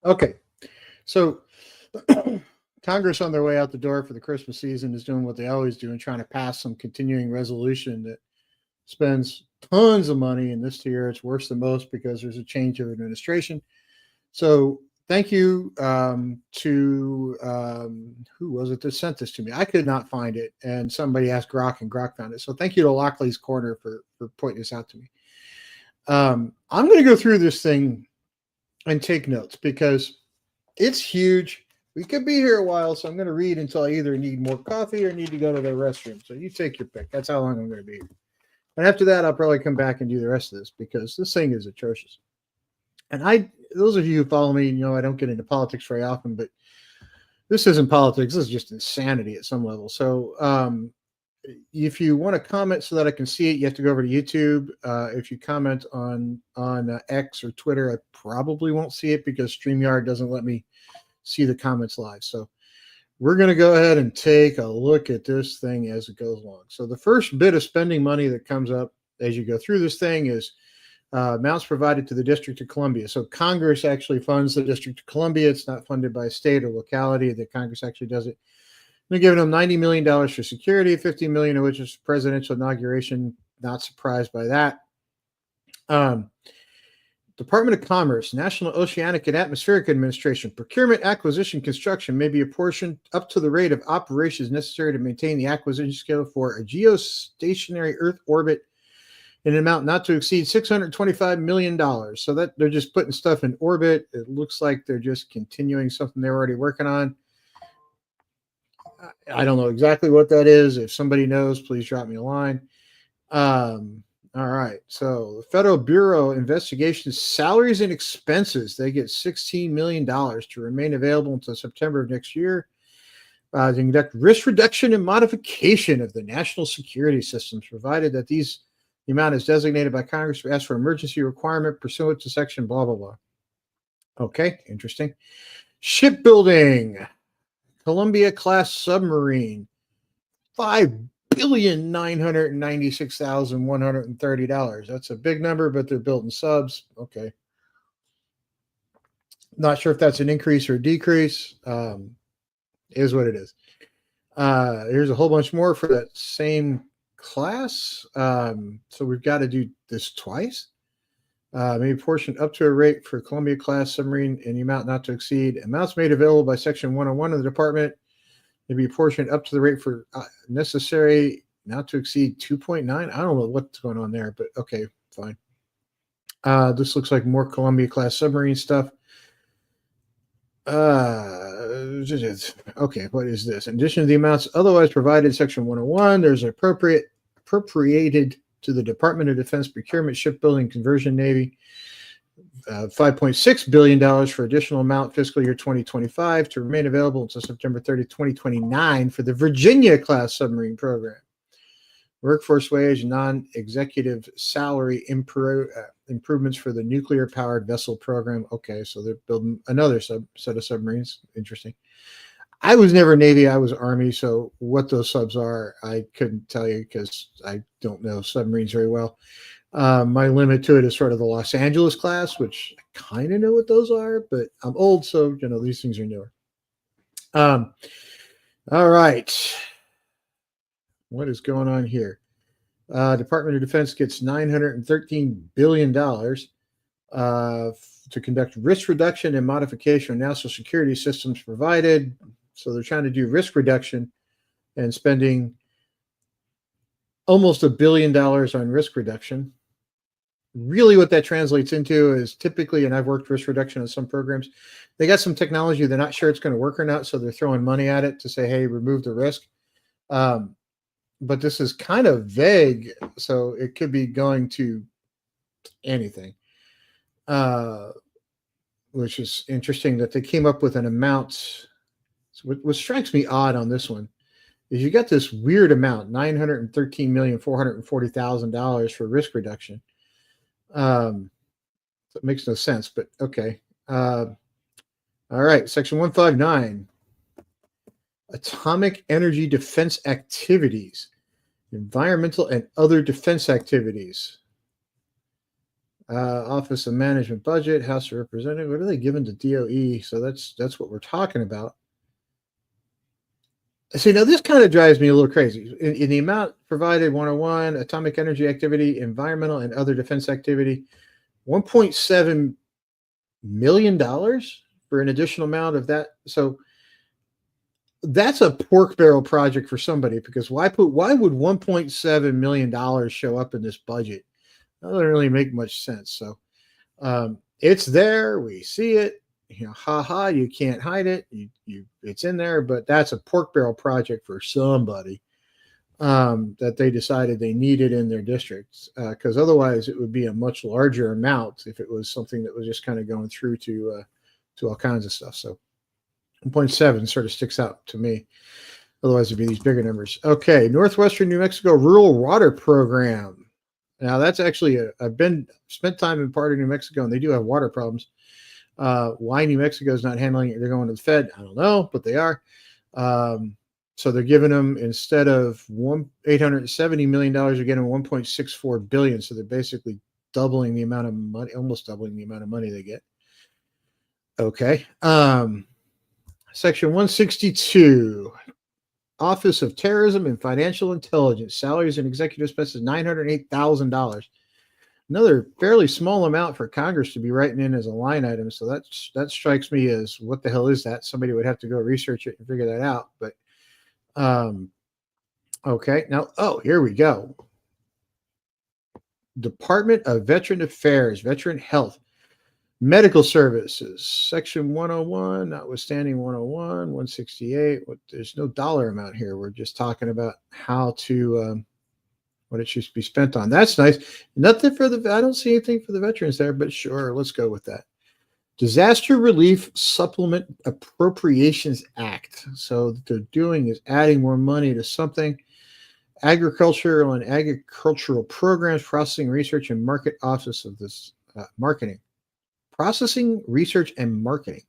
Okay, so Congress on their way out the door for the Christmas season is doing what they always do and trying to pass some continuing resolution that spends tons of money. And this year it's worse than most because there's a change of administration. So thank you to who was it that sent this to me? I could not find it, and somebody asked Grok, and Grok found it. So thank you to Lockley's Corner for pointing this out to me. I'm going to go through this thing and take notes because it's huge. We could be here a while, so I'm going to read until I either need more coffee or need to go to the restroom. So you take your pick. That's how long I'm going to be here. And after that, I'll probably come back and do the rest of this because this thing is atrocious. And those of you who follow me, I don't get into politics very often, but this isn't politics. This is just insanity at some level. So if you want to comment so that I can see it, you have to go over to YouTube. If you comment on X or Twitter, I probably won't see it because StreamYard doesn't let me see the comments live. So we're going to go ahead and take a look at this thing as it goes along. So the first bit of spending money that comes up as you go through this thing is amounts provided to the District of Columbia. So Congress actually funds the District of Columbia. It's not funded by a state or locality. The Congress actually does it. They're giving them $90 million for security, $50 million of which is presidential inauguration. Not surprised by that. Department of Commerce, National Oceanic and Atmospheric Administration, procurement, acquisition, construction may be apportioned up to the rate of operations necessary to maintain the acquisition scale for a geostationary Earth orbit in an amount not to exceed $625 million. So that they're just putting stuff in orbit. It looks like they're just continuing something they're already working on. I don't know exactly what that is. If somebody knows, please drop me a line. All right. So the Federal Bureau of Investigation salaries and expenses, they get $16 million to remain available until September of next year to conduct risk reduction and modification of the national security systems, provided that the amount is designated by Congress as for emergency requirement pursuant to section blah, blah, blah. Okay, interesting. Shipbuilding, Columbia-class submarine, $5,996,130. That's a big number, but they're building subs. Okay. Not sure if that's an increase or a decrease. Is what it is. Here's a whole bunch more for that same class. So we've got to do this twice. Maybe portion up to a rate for Columbia class submarine in the amount not to exceed amounts made available by section 101 of the department. Maybe portion up to the rate for necessary not to exceed 2.9. I don't know what's going on there, but okay, fine. This looks like more Columbia class submarine stuff. Okay, what is this? In addition to the amounts otherwise provided in section 101, there's appropriated to the Department of Defense Procurement, Shipbuilding, Conversion, Navy, $5.6 billion for additional amount fiscal year 2025 to remain available until September 30, 2029 for the Virginia-class submarine program. Workforce wage, non-executive salary improvements for the nuclear-powered vessel program. Okay, so they're building another set of submarines. Interesting. I was never Navy. I was Army. So what those subs are, I couldn't tell you because I don't know submarines very well. My limit to it is sort of the Los Angeles class, which I kind of know what those are, but I'm old, so these things are newer. All right. What is going on here? Department of Defense gets $913 billion to conduct risk reduction and modification of national security systems provided. So they're trying to do risk reduction and spending almost $1 billion on risk reduction. Really what that translates into is typically, and I've worked risk reduction on some programs, they got some technology, they're not sure it's going to work or not, so they're throwing money at it to say, hey, remove the risk. But this is kind of vague, so it could be going to anything, which is interesting that they came up with an amount. So what strikes me odd on this one is you got this weird amount, $913,440,000 for risk reduction. So it makes no sense, but okay. All right, section 159. Atomic energy defense activities, environmental and other defense activities. Office of Management Budget, House of Representatives. What are they giving to DOE? So that's what we're talking about. See, now this kind of drives me a little crazy. In the amount provided, 101, atomic energy activity, environmental and other defense activity, $1.7 million for an additional amount of that. So that's a pork barrel project for somebody, because why would $1.7 million show up in this budget? That doesn't really make much sense. So it's there. We see it. You can't hide it. It's in there, but that's a pork barrel project for somebody that they decided they needed in their districts, because otherwise it would be a much larger amount if it was something that was just kind of going through to all kinds of stuff. So 1.7 sort of sticks out to me. Otherwise it'd be these bigger numbers. Okay. Northwestern New Mexico Rural Water Program. Now that's actually I've spent time in part of New Mexico, and they do have water problems. Why New Mexico is not handling it? They're going to the Fed. I don't know, but they are. So they're giving them, instead of $870 million, they're getting $1.64 billion. So they're basically doubling the amount of money, almost doubling the amount of money they get. Okay. Section 162, Office of Terrorism and Financial Intelligence, salaries and executive expenses, $908,000. Another fairly small amount for Congress to be writing in as a line item. So that strikes me as, what the hell is that? Somebody would have to go research it and figure that out. But okay. Now, here we go. Department of Veteran Affairs, Veteran Health, Medical Services, Section 101, notwithstanding 101, 168. There's no dollar amount here. We're just talking about how to what it should be spent on. That's nice. Nothing for I don't see anything for the veterans there, but sure, let's go with that. Disaster Relief Supplement Appropriations Act. So what they're doing is adding more money to something. Agricultural and agricultural programs, processing, research, and market office of this marketing. Processing, research, and marketing.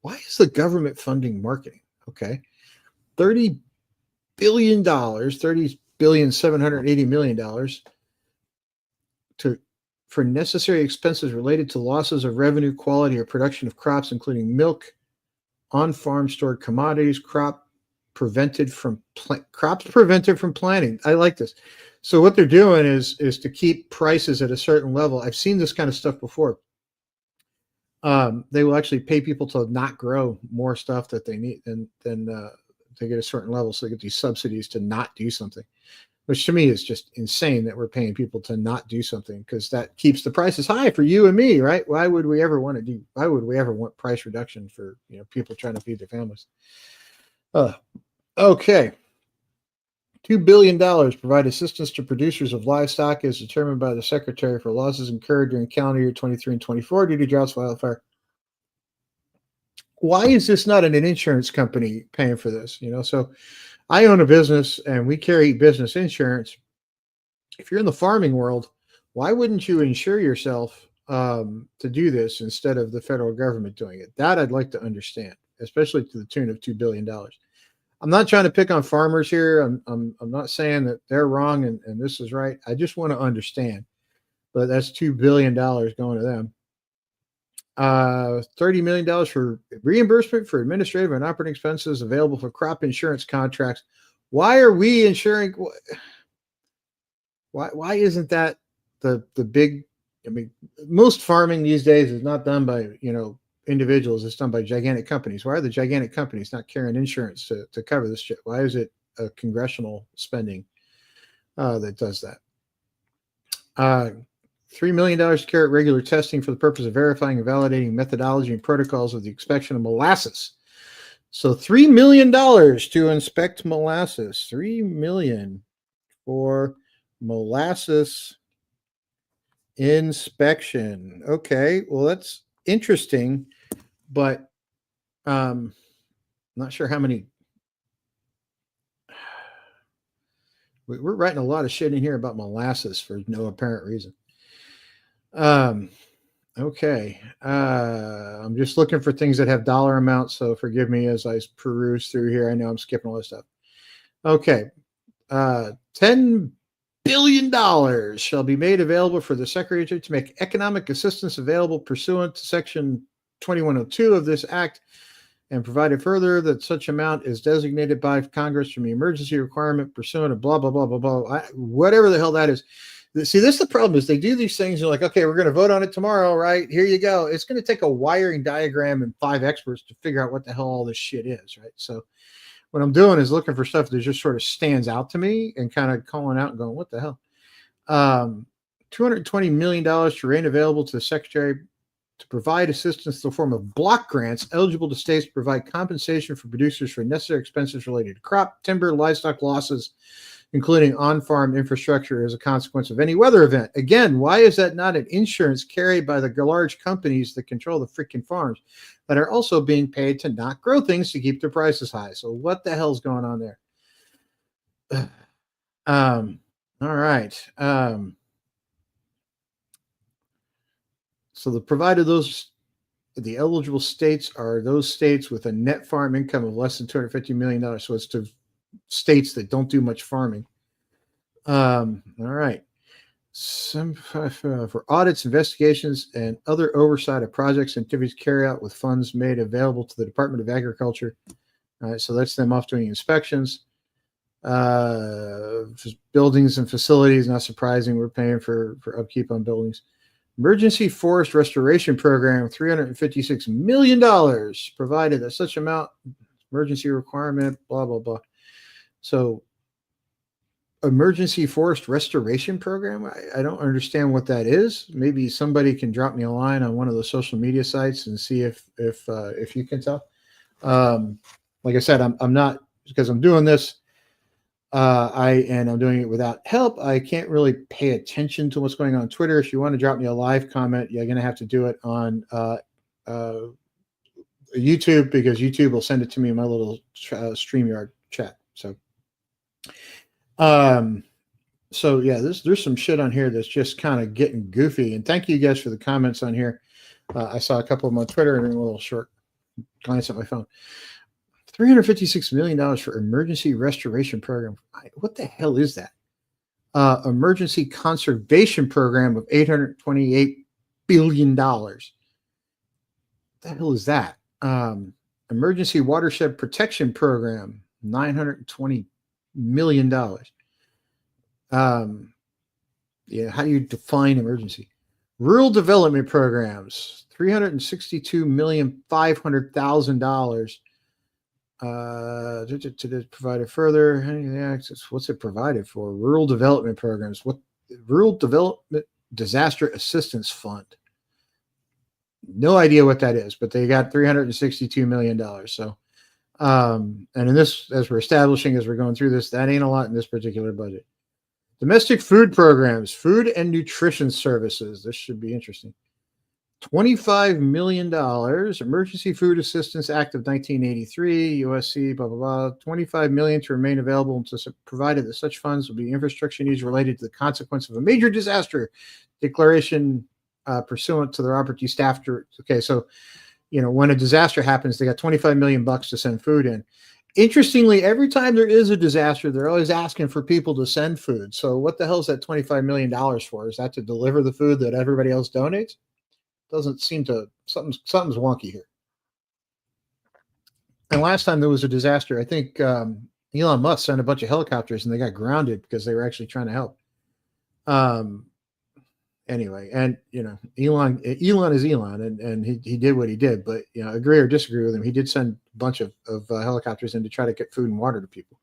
Why is the government funding marketing? Okay. $30 billion, $30,780 million for necessary expenses related to losses of revenue, quality, or production of crops, including milk, on-farm stored commodities, crops prevented from planting. I like this. So what they're doing is to keep prices at a certain level. I've seen this kind of stuff before. They will actually pay people to not grow more stuff that they need than they get a certain level. So they get these subsidies to not do something, which to me is just insane that we're paying people to not do something, because that keeps the prices high for you and me, right? Why would we ever want price reduction for people trying to feed their families? Okay. $2 billion provide assistance to producers of livestock as determined by the Secretary for losses incurred during calendar year 23 and 24 due to droughts, wildfire. Why is this not an insurance company paying for this? So I own a business and we carry business insurance. If you're in the farming world, why wouldn't you insure yourself to do this instead of the federal government doing it? That I'd like to understand, especially to the tune of $2 billion. I'm not trying to pick on farmers here. I'm not saying that they're wrong and this is right. I just want to understand. But that's $2 billion going to them. $30 million for reimbursement for administrative and operating expenses available for crop insurance contracts. Why are we insuring? Why isn't that the big? I mean, most farming these days is not done by individuals. It's done by gigantic companies. Why are the gigantic companies not carrying insurance to cover this shit? Why is it a congressional spending that does that? $3 million to carry out regular testing for the purpose of verifying and validating methodology and protocols of the inspection of molasses. So $3 million to inspect molasses. $3 million for molasses inspection. Okay, well, that's interesting, but not sure how many. We're writing a lot of shit in here about molasses for no apparent reason. Okay. I'm just looking for things that have dollar amounts, so forgive me as I peruse through here. I know I'm skipping all this stuff. Okay. $10 billion shall be made available for the Secretary to make economic assistance available pursuant to Section 2102 of this Act, and provided further that such amount is designated by Congress from the emergency requirement pursuant to blah, blah, blah, blah, blah, whatever the hell that is. See, this is the problem is they do these things. You're like, okay, we're going to vote on it tomorrow, right? Here you go. It's going to take a wiring diagram and 5 experts to figure out what the hell all this shit is, right? So what I'm doing is looking for stuff that just sort of stands out to me and kind of calling out and going, what the hell? $220 million to remain available to the Secretary to provide assistance in the form of block grants eligible to states to provide compensation for producers for necessary expenses related to crop, timber, livestock losses, including on-farm infrastructure as a consequence of any weather event. Again, why is that not an insurance carried by the large companies that control the freaking farms that are also being paid to not grow things to keep their prices high? So what the hell's going on there? All right. So the eligible states are those states with a net farm income of less than $250 million. So it's to states that don't do much farming. All right. For audits, investigations, and other oversight of projects and activities carried out with funds made available to the Department of Agriculture. All right, so that's them off doing inspections. Buildings and facilities, not surprising. We're paying for upkeep on buildings. Emergency Forest Restoration Program, $356 million provided at such amount, emergency requirement, blah, blah, blah. So Emergency Forest Restoration Program, I don't understand what that is. Maybe somebody can drop me a line on one of the social media sites and see if you can tell. Like I said, I'm not, because I'm doing this, I'm doing it without help. I can't really pay attention to what's going on Twitter. If you want to drop me a live comment, you're going to have to do it on YouTube, because YouTube will send it to me in my little StreamYard chat. So yeah, there's some shit on here that's just kind of getting goofy. And thank you guys for the comments on here. I saw a couple of them on Twitter and a little short glance at my phone. $356 million for emergency restoration program. What the hell is that? Emergency conservation program of $828 billion. What the hell is that? Emergency watershed protection program, $920 million. Yeah, how do you define emergency? Rural development programs, $362,500,000. To provide it further. What's it provided for? Rural development programs. What? Rural Development Disaster Assistance Fund. No idea what that is, but they got $362 million. So, and in this, as we're establishing, as we're going through this, that ain't a lot in this particular budget. Domestic food programs, food and nutrition services. This should be interesting. $25 million, Emergency Food Assistance Act of 1983, USC, blah, blah, blah. $25 million to remain available, provided that such funds will be infrastructure needs related to the consequence of a major disaster declaration pursuant to the Robert D. Staff. Okay, so, when a disaster happens, they got $25 million to send food in. Interestingly, every time there is a disaster, they're always asking for people to send food. So what the hell is that $25 million for? Is that to deliver the food that everybody else donates? Doesn't seem to, something's wonky here. And last time there was a disaster, I think Elon Musk sent a bunch of helicopters and they got grounded because they were actually trying to help. Anyway, and Elon is Elon, and he did what he did, but agree or disagree with him, he did send a bunch of helicopters in to try to get food and water to people.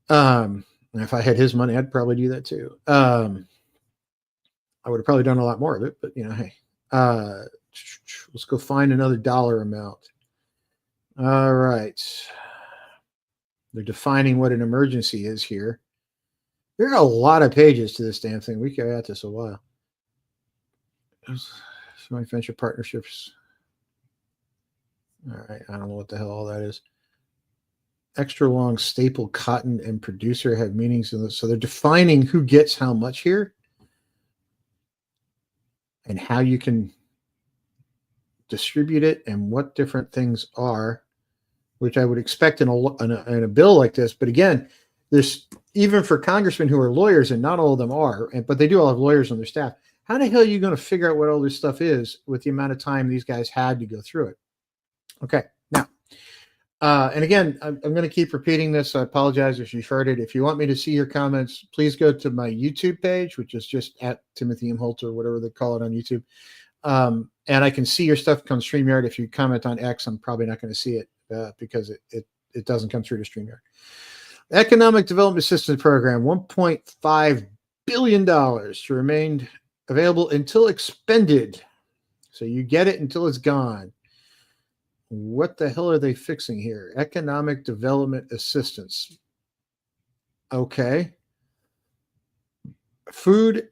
And if I had his money, I'd probably do that too. I would have probably done a lot more of it, but hey, let's go find another dollar amount. All right. They're defining what an emergency is here. There are a lot of pages to this damn thing. We carry out this a while. Joint venture partnerships. All right. I don't know what the hell all that is. Extra long staple cotton and producer have meanings in this. So they're defining who gets how much here, and how you can distribute it, and what different things are, which I would expect in a bill like this. But again, There's even for congressmen who are lawyers, and not all of them are, but they do all have lawyers on their staff. How the hell are you going to figure out what all this stuff is with the amount of time these guys had to go through it? Okay, now, and again, I'm going to keep repeating this. I apologize if you've heard it. If you want me to see your comments, please go to my YouTube page, which is just at Timothy M. Holt or whatever they call it on YouTube. And I can see your stuff come StreamYard. If you comment on X, I'm probably not going to see it because it doesn't come through to StreamYard. Economic Development Assistance Program, $1.5 billion to remain available until expended. So you get it until it's gone. What the hell are they fixing here? Economic Development Assistance. Okay. Food,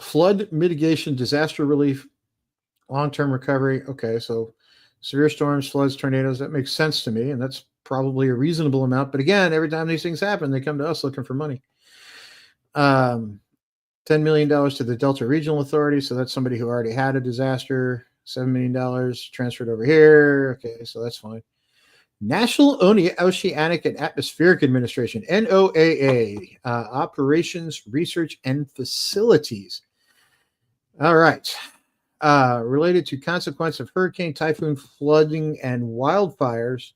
flood mitigation, disaster relief, long-term recovery. Okay, so severe storms, floods, tornadoes, that makes sense to me, and that's probably a reasonable amount. But again, every time these things happen, they come to us looking for money. $10 million to the Delta Regional Authority, so that's somebody who already had a disaster. $7 million transferred over here. Okay, so that's fine. National Oceanic and Atmospheric Administration, NOAA, Operations, Research, and Facilities. All right. Related to consequence of hurricane, typhoon, flooding, and wildfires,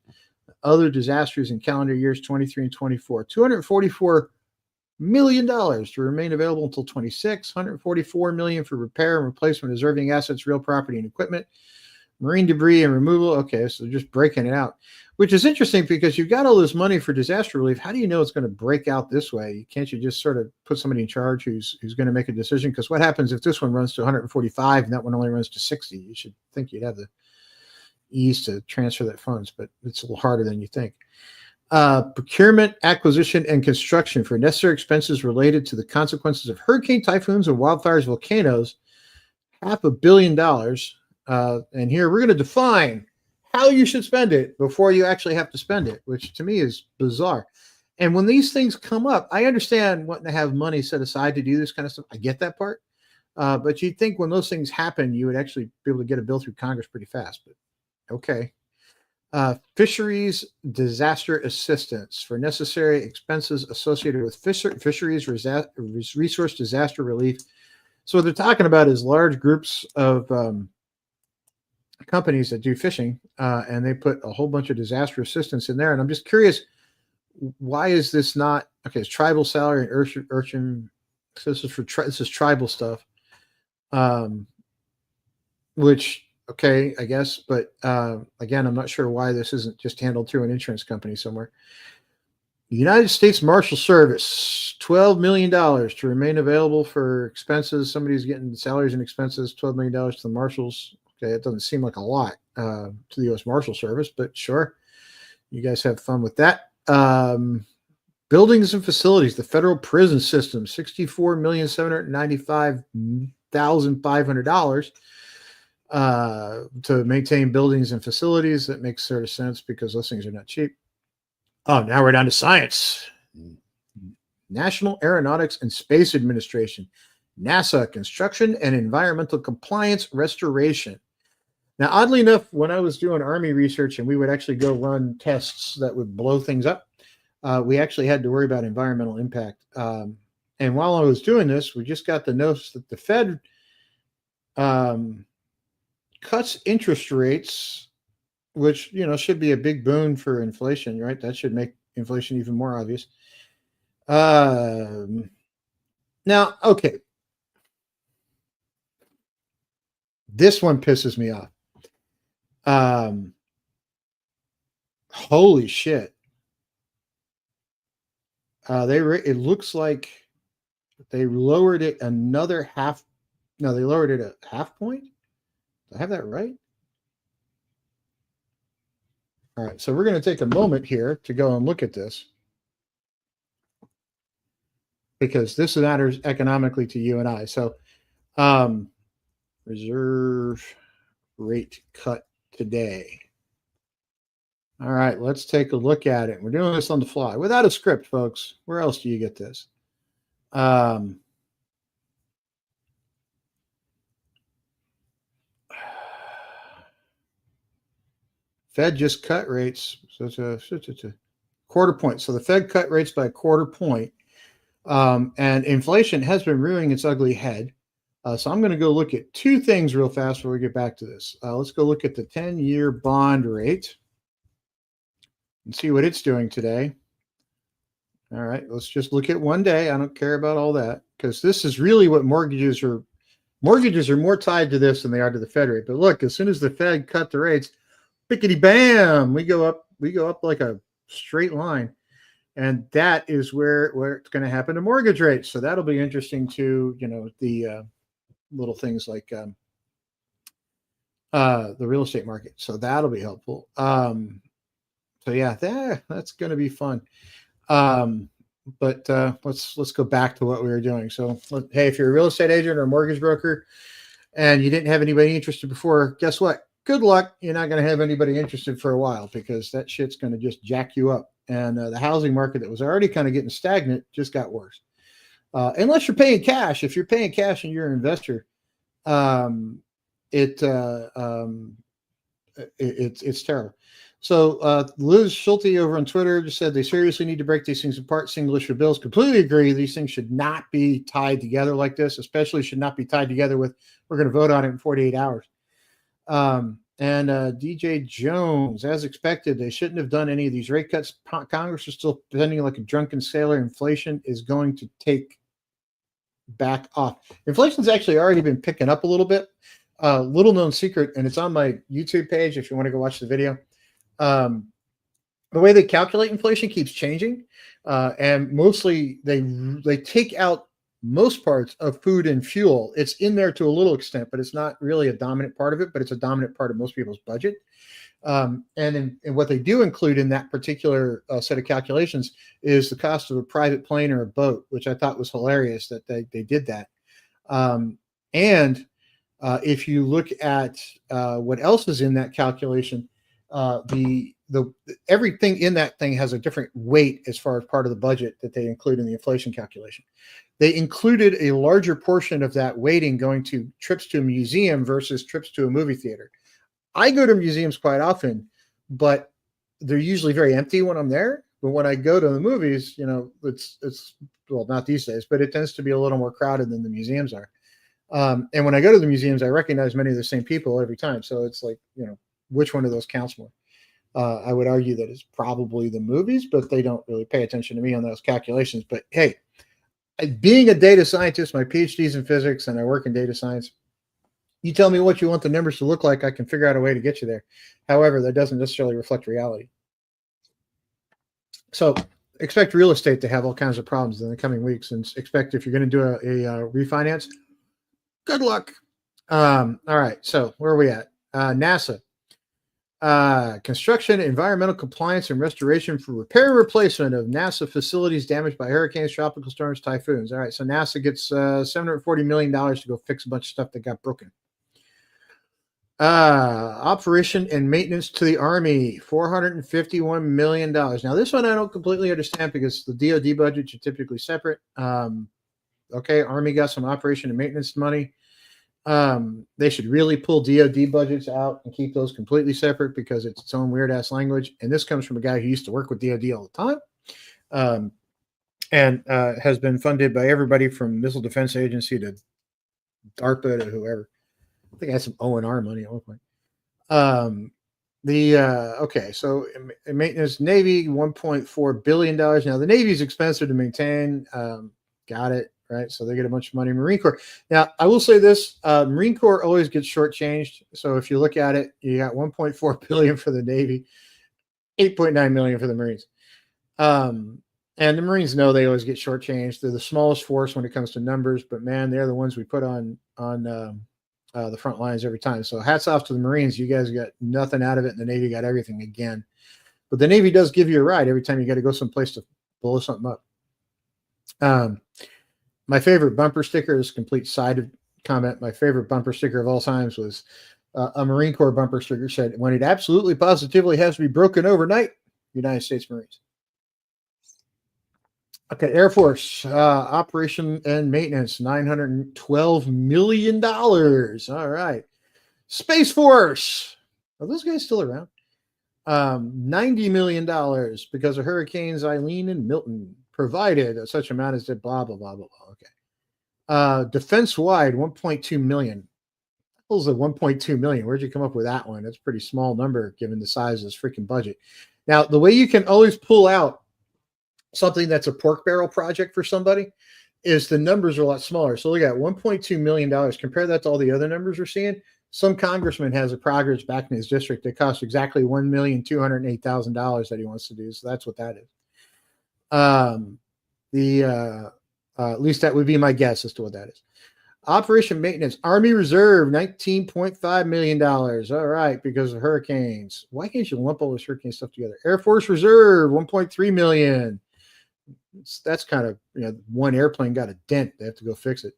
other disasters in calendar years 23 and 24. $244 million to remain available until 26. $144 million for repair and replacement of deserving assets, real property, and equipment. Marine debris and removal. Okay, so just breaking it out, which is interesting because you've got all this money for disaster relief. How do you know it's going to break out this way? Can't you just sort of put somebody in charge who's going to make a decision? Because what happens if this one runs to 145 and that one only runs to 60? You should think you'd have the ease to transfer that funds, but it's a little harder than you think. Procurement, acquisition, and construction for necessary expenses related to the consequences of hurricane, typhoons, and wildfires, volcanoes. $500 million. And here we're going to define how you should spend it before you actually have to spend it, which to me is bizarre. And when these things come up, I understand wanting to have money set aside to do this kind of stuff. I get that part. But you'd think when those things happen, you would actually be able to get a bill through Congress pretty fast. But okay. Fisheries disaster assistance for necessary expenses associated with fisheries resource disaster relief. So what they're talking about is large groups of companies that do fishing, and they put a whole bunch of disaster assistance in there. And I'm just curious, why is this not okay? It's tribal salary and urchin. So this is tribal stuff, which okay, I guess. But again, I'm not sure why this isn't just handled through an insurance company somewhere. The United States Marshal Service, $12 million to remain available for expenses. Somebody's getting salaries and expenses, $12 million to the marshals. Okay, it doesn't seem like a lot to the U.S. Marshal Service, but sure. You guys have fun with that. Buildings and facilities, the federal prison system, $64,795,500 to maintain buildings and facilities. That makes sort of sense because those things are not cheap. Oh, now we're down to science. National Aeronautics and Space Administration, NASA, Construction and Environmental Compliance Restoration. Now, oddly enough, when I was doing Army research and we would actually go run tests that would blow things up, we actually had to worry about environmental impact. And while I was doing this, we just got the notice that the Fed cuts interest rates, which, you know, should be a big boon for inflation, right? That should make inflation even more obvious. Now, okay. This one pisses me off. Holy shit. It looks like they lowered it another half. No, they lowered it a half point. Do I have that right? All right, so we're going to take a moment here to go and look at this because this matters economically to you and I. So, reserve rate cut today. All right, let's take a look at it. We're doing this on the fly without a script, folks. Where else do you get this? Fed just cut rates. So it's a quarter point. So the Fed cut rates by a quarter point, and inflation has been rearing its ugly head. So I'm going to go look at two things real fast before we get back to this. Let's go look at the 10-year bond rate and see what it's doing today. All right, let's just look at one day. I don't care about all that because this is really what mortgages are. Mortgages are more tied to this than they are to the Fed rate. But look, as soon as the Fed cut the rates, pickety bam, we go up like a straight line. And that is where it's going to happen to mortgage rates. So that'll be interesting to, the little things like the real estate market. So that'll be helpful. So yeah, that's going to be fun. But let's go back to what we were doing. So, hey, if you're a real estate agent or a mortgage broker and you didn't have anybody interested before, guess what? Good luck. You're not going to have anybody interested for a while because that shit's going to just jack you up. And the housing market that was already kind of getting stagnant just got worse. Unless you're paying cash. If you're paying cash and you're an investor, it's terrible. So Liz Schulte over on Twitter just said they seriously need to break these things apart. Single issue bills. Completely agree. These things should not be tied together like this, especially should not be tied together with we're going to vote on it in 48 hours. And DJ Jones, as expected, they shouldn't have done any of these rate cuts. Congress is still spending like a drunken sailor. Inflation is going to take back off. Inflation's actually already been picking up a little bit. Little known secret, and it's on my YouTube page if you want to go watch the video. The way they calculate inflation keeps changing, and mostly they take out most parts of food and fuel. It's in there to a little extent, but it's not really a dominant part of it, but it's a dominant part of most people's budget. And what they do include in that particular set of calculations is the cost of a private plane or a boat, which I thought was hilarious that they did that. If you look at what else is in that calculation, the everything in that thing has a different weight as far as part of the budget that they include in the inflation calculation. They included a larger portion of that weighting going to trips to a museum versus trips to a movie theater. I go to museums quite often, but they're usually very empty when I'm there. But when I go to the movies, it's well, not these days, but it tends to be a little more crowded than the museums are. And when I go to the museums, I recognize many of the same people every time. So it's like, which one of those counts more? I would argue that it's probably the movies, but they don't really pay attention to me on those calculations. But hey, being a data scientist, my PhD is in physics and I work in data science. You tell me what you want the numbers to look like, I can figure out a way to get you there. However, that doesn't necessarily reflect reality. So expect real estate to have all kinds of problems in the coming weeks, and expect if you're going to do a refinance, good luck. All right, so where are we at? NASA. Construction, environmental compliance, and restoration for repair and replacement of NASA facilities damaged by hurricanes, tropical storms, typhoons. All right, so NASA gets $740 million to go fix a bunch of stuff that got broken. Operation and maintenance to the Army, $451 million. Now, this one I don't completely understand because the DoD budgets are typically separate. Okay, Army got some operation and maintenance money. They should really pull DoD budgets out and keep those completely separate because it's its own weird ass language. And this comes from a guy who used to work with DoD all the time, and has been funded by everybody from Missile Defense Agency to DARPA to whoever. I think I had some O&R money at one point. Okay, so maintenance Navy, $1.4 billion. Now the Navy is expensive to maintain. Got it. Right, so they get a bunch of money. Marine Corps. Now, I will say this: Marine Corps always gets shortchanged. So if you look at it, you got $1.4 billion for the Navy, $8.9 million for the Marines. And the Marines know they always get shortchanged. They're the smallest force when it comes to numbers, but man, they're the ones we put on the front lines every time. So hats off to the Marines. You guys got nothing out of it, and the Navy got everything again. But the Navy does give you a ride every time you got to go someplace to blow something up. My favorite bumper sticker is a complete side comment. My favorite bumper sticker of all times was a Marine Corps bumper sticker said, "When it absolutely positively has to be broken overnight, United States Marines." Okay, Air Force, operation and maintenance, $912 million. All right. Space Force. Are those guys still around? $90 million because of hurricanes Eileen and Milton, provided such amount as did blah, blah, blah, blah, blah. Okay. Defense wide, 1.2 million. That was a 1.2 million. Where'd you come up with that one? That's a pretty small number given the size of this freaking budget. Now, the way you can always pull out something that's a pork barrel project for somebody is the numbers are a lot smaller. So look at $1.2 million. Compare that to all the other numbers we're seeing. Some congressman has a project back in his district that costs exactly $1,208,000 that he wants to do. So that's what that is. At least that would be my guess as to what that is. Operation maintenance, Army Reserve, $19.5 million. All right, because of hurricanes. Why can't you lump all this hurricane stuff together? Air Force Reserve, $1.3 million. That's kind of, one airplane got a dent. They have to go fix it.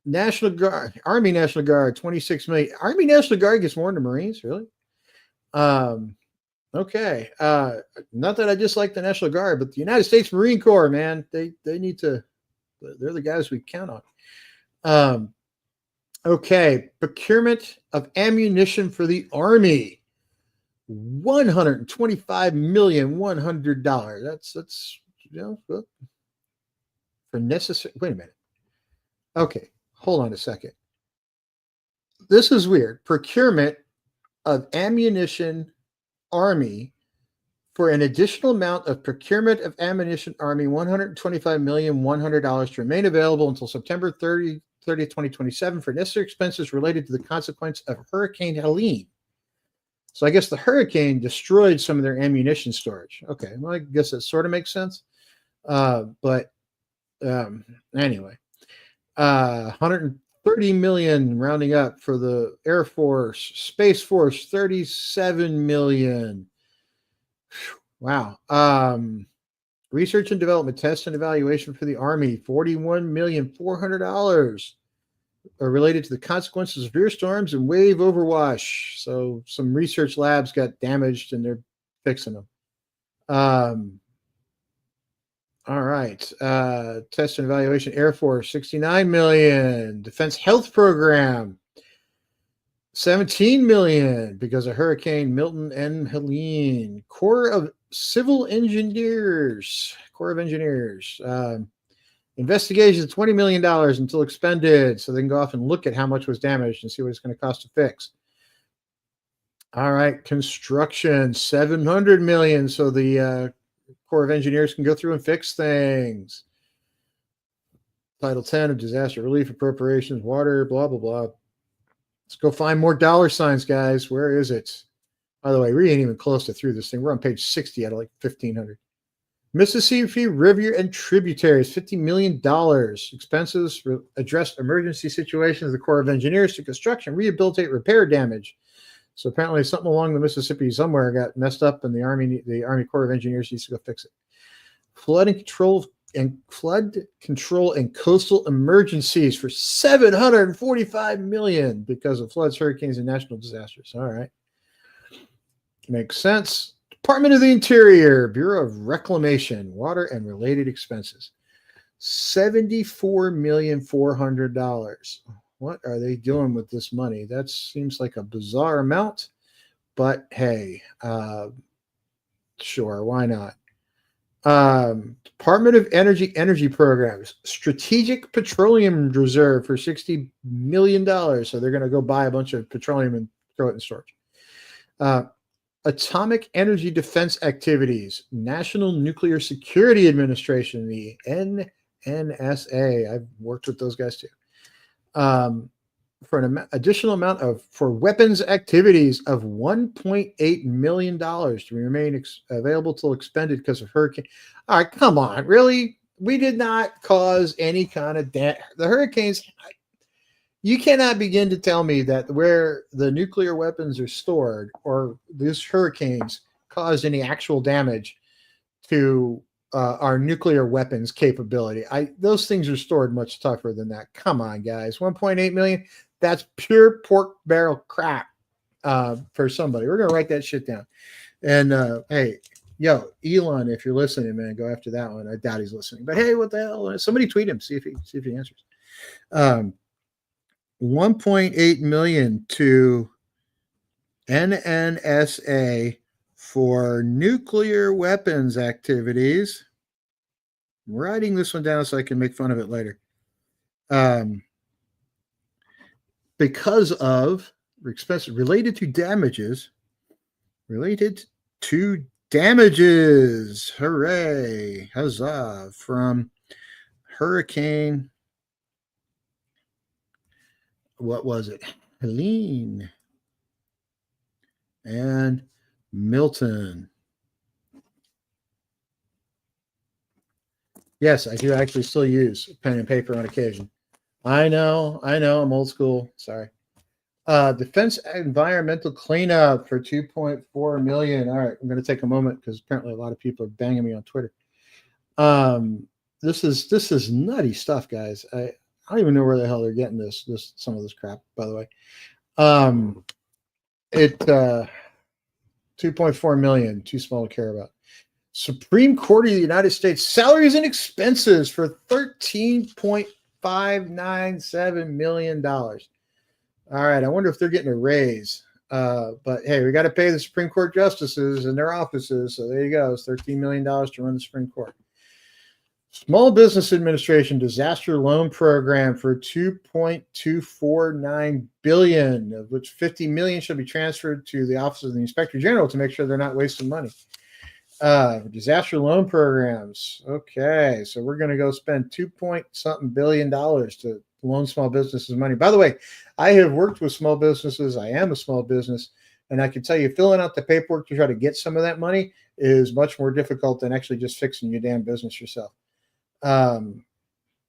National Guard, Army National Guard, $26 million. Army National Guard gets more than the Marines, really? Okay. Not that I dislike the National Guard, but the United States Marine Corps, man, they need to. They're the guys we count on. Okay. Procurement of ammunition for the Army. $125,100,000. That's for necessary. Wait a minute. Okay. Hold on a second. This is weird. Procurement of ammunition Army for an additional amount of procurement of ammunition Army, $125,100,000 to remain available until September 30th, 2027 for necessary expenses related to the consequence of Hurricane Helene. So I guess the hurricane destroyed some of their ammunition storage. Okay, well, I guess that sort of makes sense. But anyway, 130 million rounding up for the Air Force, Space Force, 37 million. Wow. Research and development, test and evaluation for the Army, $41,400,000 are related to the consequences of severe storms and wave overwash. So some research labs got damaged and they're fixing them. All right. Test and evaluation, Air Force, 69 million. Defense Health Program, 17 million because of Hurricane Milton and Helene. Corps of Engineers. Investigations, $20 million until expended. So they can go off and look at how much was damaged and see what it's going to cost to fix. All right. Construction, 700 million. So the Corps of Engineers can go through and fix things. Title 10 of disaster relief appropriations, water, blah, blah, blah. Let's go find more dollar signs, guys. Where is it? By the way, we ain't even close to through this thing. We're on page 60 out of like 1,500. Mississippi River and tributaries, $50 million. Expenses address emergency situations of the Corps of Engineers to construction, rehabilitate, repair damage. So apparently something along the Mississippi somewhere got messed up and the Army Corps of Engineers needs to go fix it. Flood control and coastal emergencies for $745 million because of floods, hurricanes, and national disasters. All right. Makes sense. Department of the Interior, Bureau of Reclamation, water and related expenses. $74,400,000. What are they doing with this money? That seems like a bizarre amount, but hey, sure, why not? Department of Energy Programs, Strategic Petroleum Reserve for $60 million. So they're going to go buy a bunch of petroleum and throw it in storage. Atomic Energy Defense Activities, National Nuclear Security Administration, the NNSA. I've worked with those guys too. For an additional amount for weapons activities of $1.8 million to remain available till expended because of hurricane. All right, come on, really? We did not cause any kind of the hurricanes. You cannot begin to tell me that where the nuclear weapons are stored or these hurricanes caused any actual damage to our nuclear weapons capability. Those things are stored much tougher than that. Come on, guys. 1.8 million. That's pure pork barrel crap for somebody. We're going to write that shit down. And hey, yo, Elon, if you're listening, man, go after that one. I doubt he's listening. But hey, what the hell? Somebody tweet him. See if he answers. 1.8 million to NNSA for nuclear weapons activities. I'm writing this one down so I can make fun of it later. Because of expenses related to damages. Hooray. Huzzah. From Hurricane. What was it? Helene and Milton. Yes, I do actually still use pen and paper on occasion. I know, I'm old school. Sorry. Defense environmental cleanup for 2.4 million. All right, I'm going to take a moment because apparently a lot of people are banging me on Twitter. This is nutty stuff, guys. I don't even know where the hell they're getting some of this crap, by the way. It 2.4 million, too small to care about. Supreme Court of the United States, salaries and expenses for $13.597 million. All right, I wonder if they're getting a raise. But hey, we got to pay the Supreme Court justices and their offices. So there you go. It's $13 million to run the Supreme Court. Small Business Administration disaster loan program for $2.249 billion, of which $50 million shall be transferred to the Office of the Inspector General to make sure they're not wasting money. Disaster loan programs. Okay, so we're going to go spend $2 billion to loan small businesses money. By the way, I have worked with small businesses. I am a small business, and I can tell you, filling out the paperwork to try to get some of that money is much more difficult than actually just fixing your damn business yourself.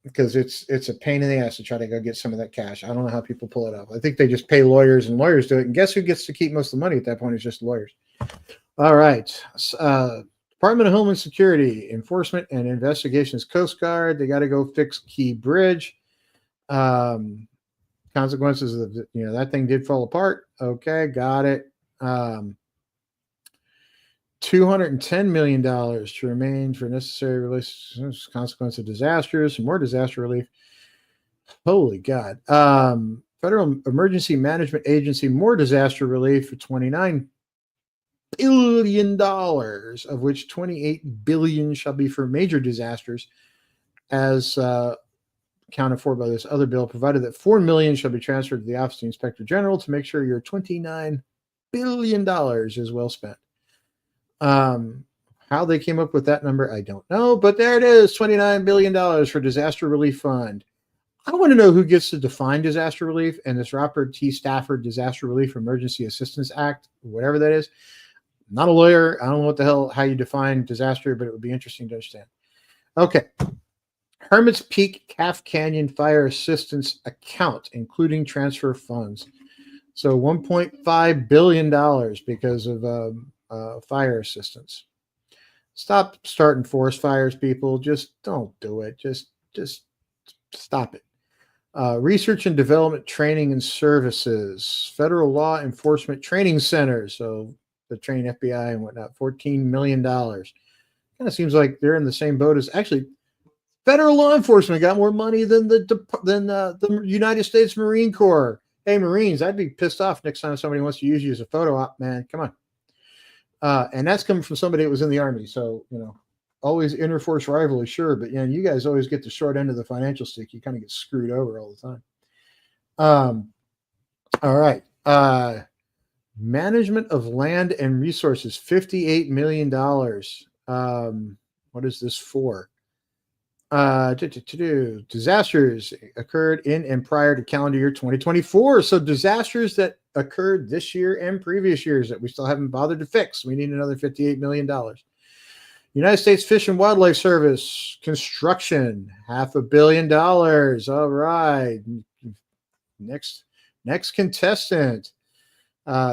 Because it's a pain in the ass to try to go get some of that cash. I don't know how people pull it up. I think they just pay lawyers, and lawyers do it. And guess who gets to keep most of the money at that point? It's just lawyers. All right. Department of Homeland Security, Enforcement and Investigations, Coast Guard. They got to go fix Key Bridge. Consequences of that thing did fall apart. Okay, got it. $210 million to remain for necessary release consequence of disasters, some more disaster relief. Holy God. Federal Emergency Management Agency, more disaster relief for $29 billion, of which $28 billion shall be for major disasters, as accounted for by this other bill, provided that $4 million shall be transferred to the Office of the Inspector General to make sure your $29 billion is well spent. How they came up with that number, I don't know, but there it is, $29 billion for disaster relief fund. I want to know who gets to define disaster relief, and this Robert T. Stafford Disaster Relief Emergency Assistance Act, whatever that is. I'm not a lawyer. I don't know how you define disaster, but it would be interesting to understand. Okay. Hermit's Peak Calf Canyon Fire Assistance Account, including transfer funds. So $1.5 billion because of fire assistance. Stop starting forest fires, people. Just don't do it. Just stop it. Research and Development Training and Services, Federal Law Enforcement Training Center. So the train FBI and whatnot, $14 million. Kind of seems like they're in the same boat as actually federal law enforcement got more money than the United States Marine Corps. Hey, Marines, I'd be pissed off next time somebody wants to use you as a photo op, man. Come on. And that's coming from somebody that was in the Army. So, always interforce rivalry, sure. But, you guys always get the short end of the financial stick. You kind of get screwed over all the time. All right. Management of Land and Resources, $58 million. What is this for? Disasters occurred in and prior to calendar year 2024. So disasters that occurred this year and previous years that we still haven't bothered to fix. We need another $58 million. United States Fish and Wildlife Service construction, $500 million. All right. Next contestant.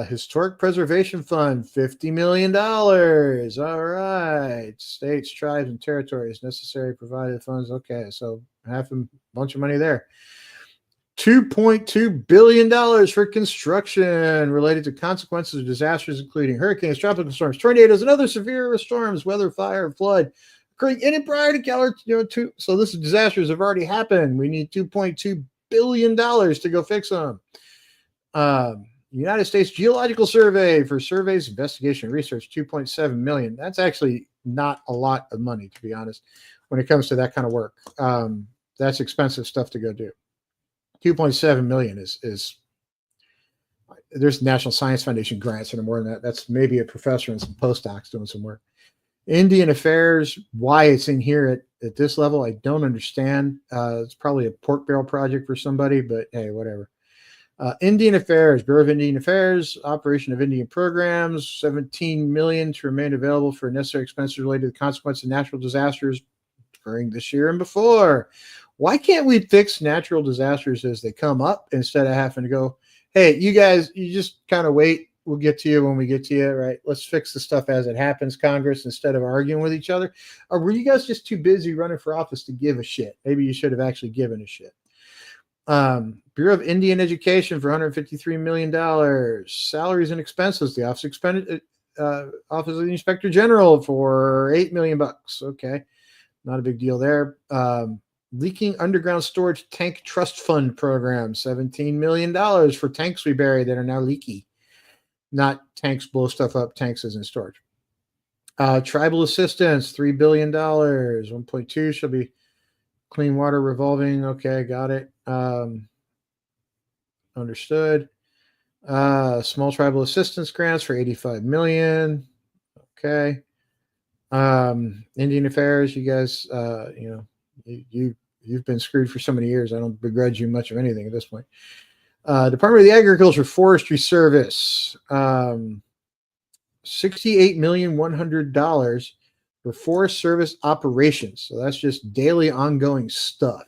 Historic Preservation Fund, $50 million. All right. States, tribes, and territories necessary provided funds. Okay, so a bunch of money there. $2.2 billion for construction related to consequences of disasters, including hurricanes, tropical storms, tornadoes, and other severe storms, weather, fire, flood, occurring in and prior to calendar. So this disasters have already happened. We need $2.2 billion to go fix them. United States Geological Survey for surveys, investigation, research, 2.7 million. That's actually not a lot of money, to be honest, when it comes to that kind of work. That's expensive stuff to go do. 2.7 million is there's National Science Foundation grants and more than that. That's maybe a professor and some postdocs doing some work. Indian Affairs, why it's in here at this level, I don't understand. It's probably a pork barrel project for somebody, but hey, whatever. Indian Affairs, Bureau of Indian Affairs, operation of Indian programs, 17 million to remain available for necessary expenses related to the consequences of natural disasters occurring this year and before. Why can't we fix natural disasters as they come up instead of having to go, hey, you guys, you just kind of wait. We'll get to you when we get to you, right? Let's fix the stuff as it happens, Congress, instead of arguing with each other. Or were you guys just too busy running for office to give a shit? Maybe you should have actually given a shit. Bureau of Indian Education for $153 million. Salaries and expenses. The Office of the Inspector General for $8 million. Okay, not a big deal there. Leaking underground storage tank trust fund program, $17 million for tanks we buried that are now leaky. Not tanks blow stuff up, tanks as in storage. Tribal assistance, $3 billion. 1.2 shall be clean water revolving. Okay, got it. Understood. Small tribal assistance grants for $85 million. Okay. Indian Affairs, you guys, you've been screwed for so many years. I don't begrudge you much of anything at this point. Department of the Agriculture Forestry Service, $68,100,000 for Forest Service operations. So that's just daily ongoing stuff.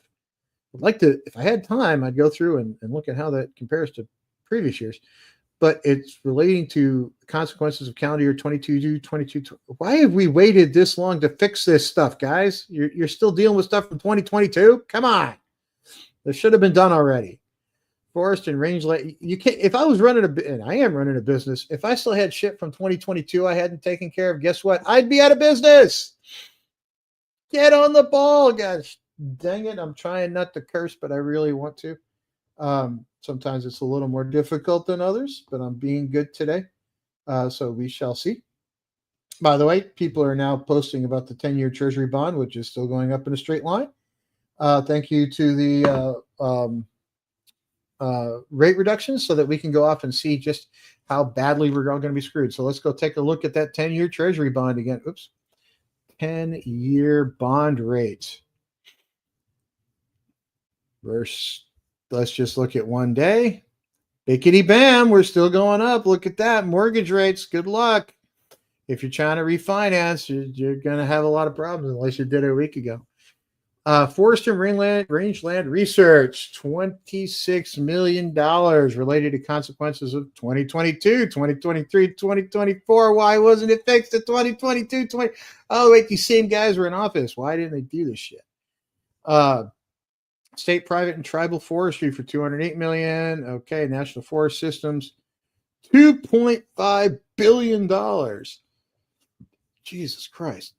I'd like to, if I had time, I'd go through and look at how that compares to previous years. But it's relating to consequences of calendar year 22. Why have we waited this long to fix this stuff, guys? You're still dealing with stuff from 2022? Come on. This should have been done already. Forest and rangeland. You can't, if I was running and I am running a business, if I still had shit from 2022 I hadn't taken care of, guess what? I'd be out of business. Get on the ball, guys. Dang it. I'm trying not to curse, but I really want to. Sometimes it's a little more difficult than others, but I'm being good today. So we shall see. By the way, people are now posting about the 10-year Treasury bond, which is still going up in a straight line. Thank you to the rate reductions so that we can go off and see just how badly we're all going to be screwed. So let's go take a look at that 10-year Treasury bond again. Oops. 10-year bond rate. Let's just look at one day. Bickety bam, we're still going up. Look at that. Mortgage rates, good luck. If you're trying to refinance, you're going to have a lot of problems unless you did it a week ago. Forest and rangeland research, $26 million related to consequences of 2022, 2023, 2024. Why wasn't it fixed in 2022? Oh, wait, these same guys were in office. Why didn't they do this shit? State, private, and tribal forestry for $208 million. Okay, National Forest Systems, $2.5 billion. Jesus Christ.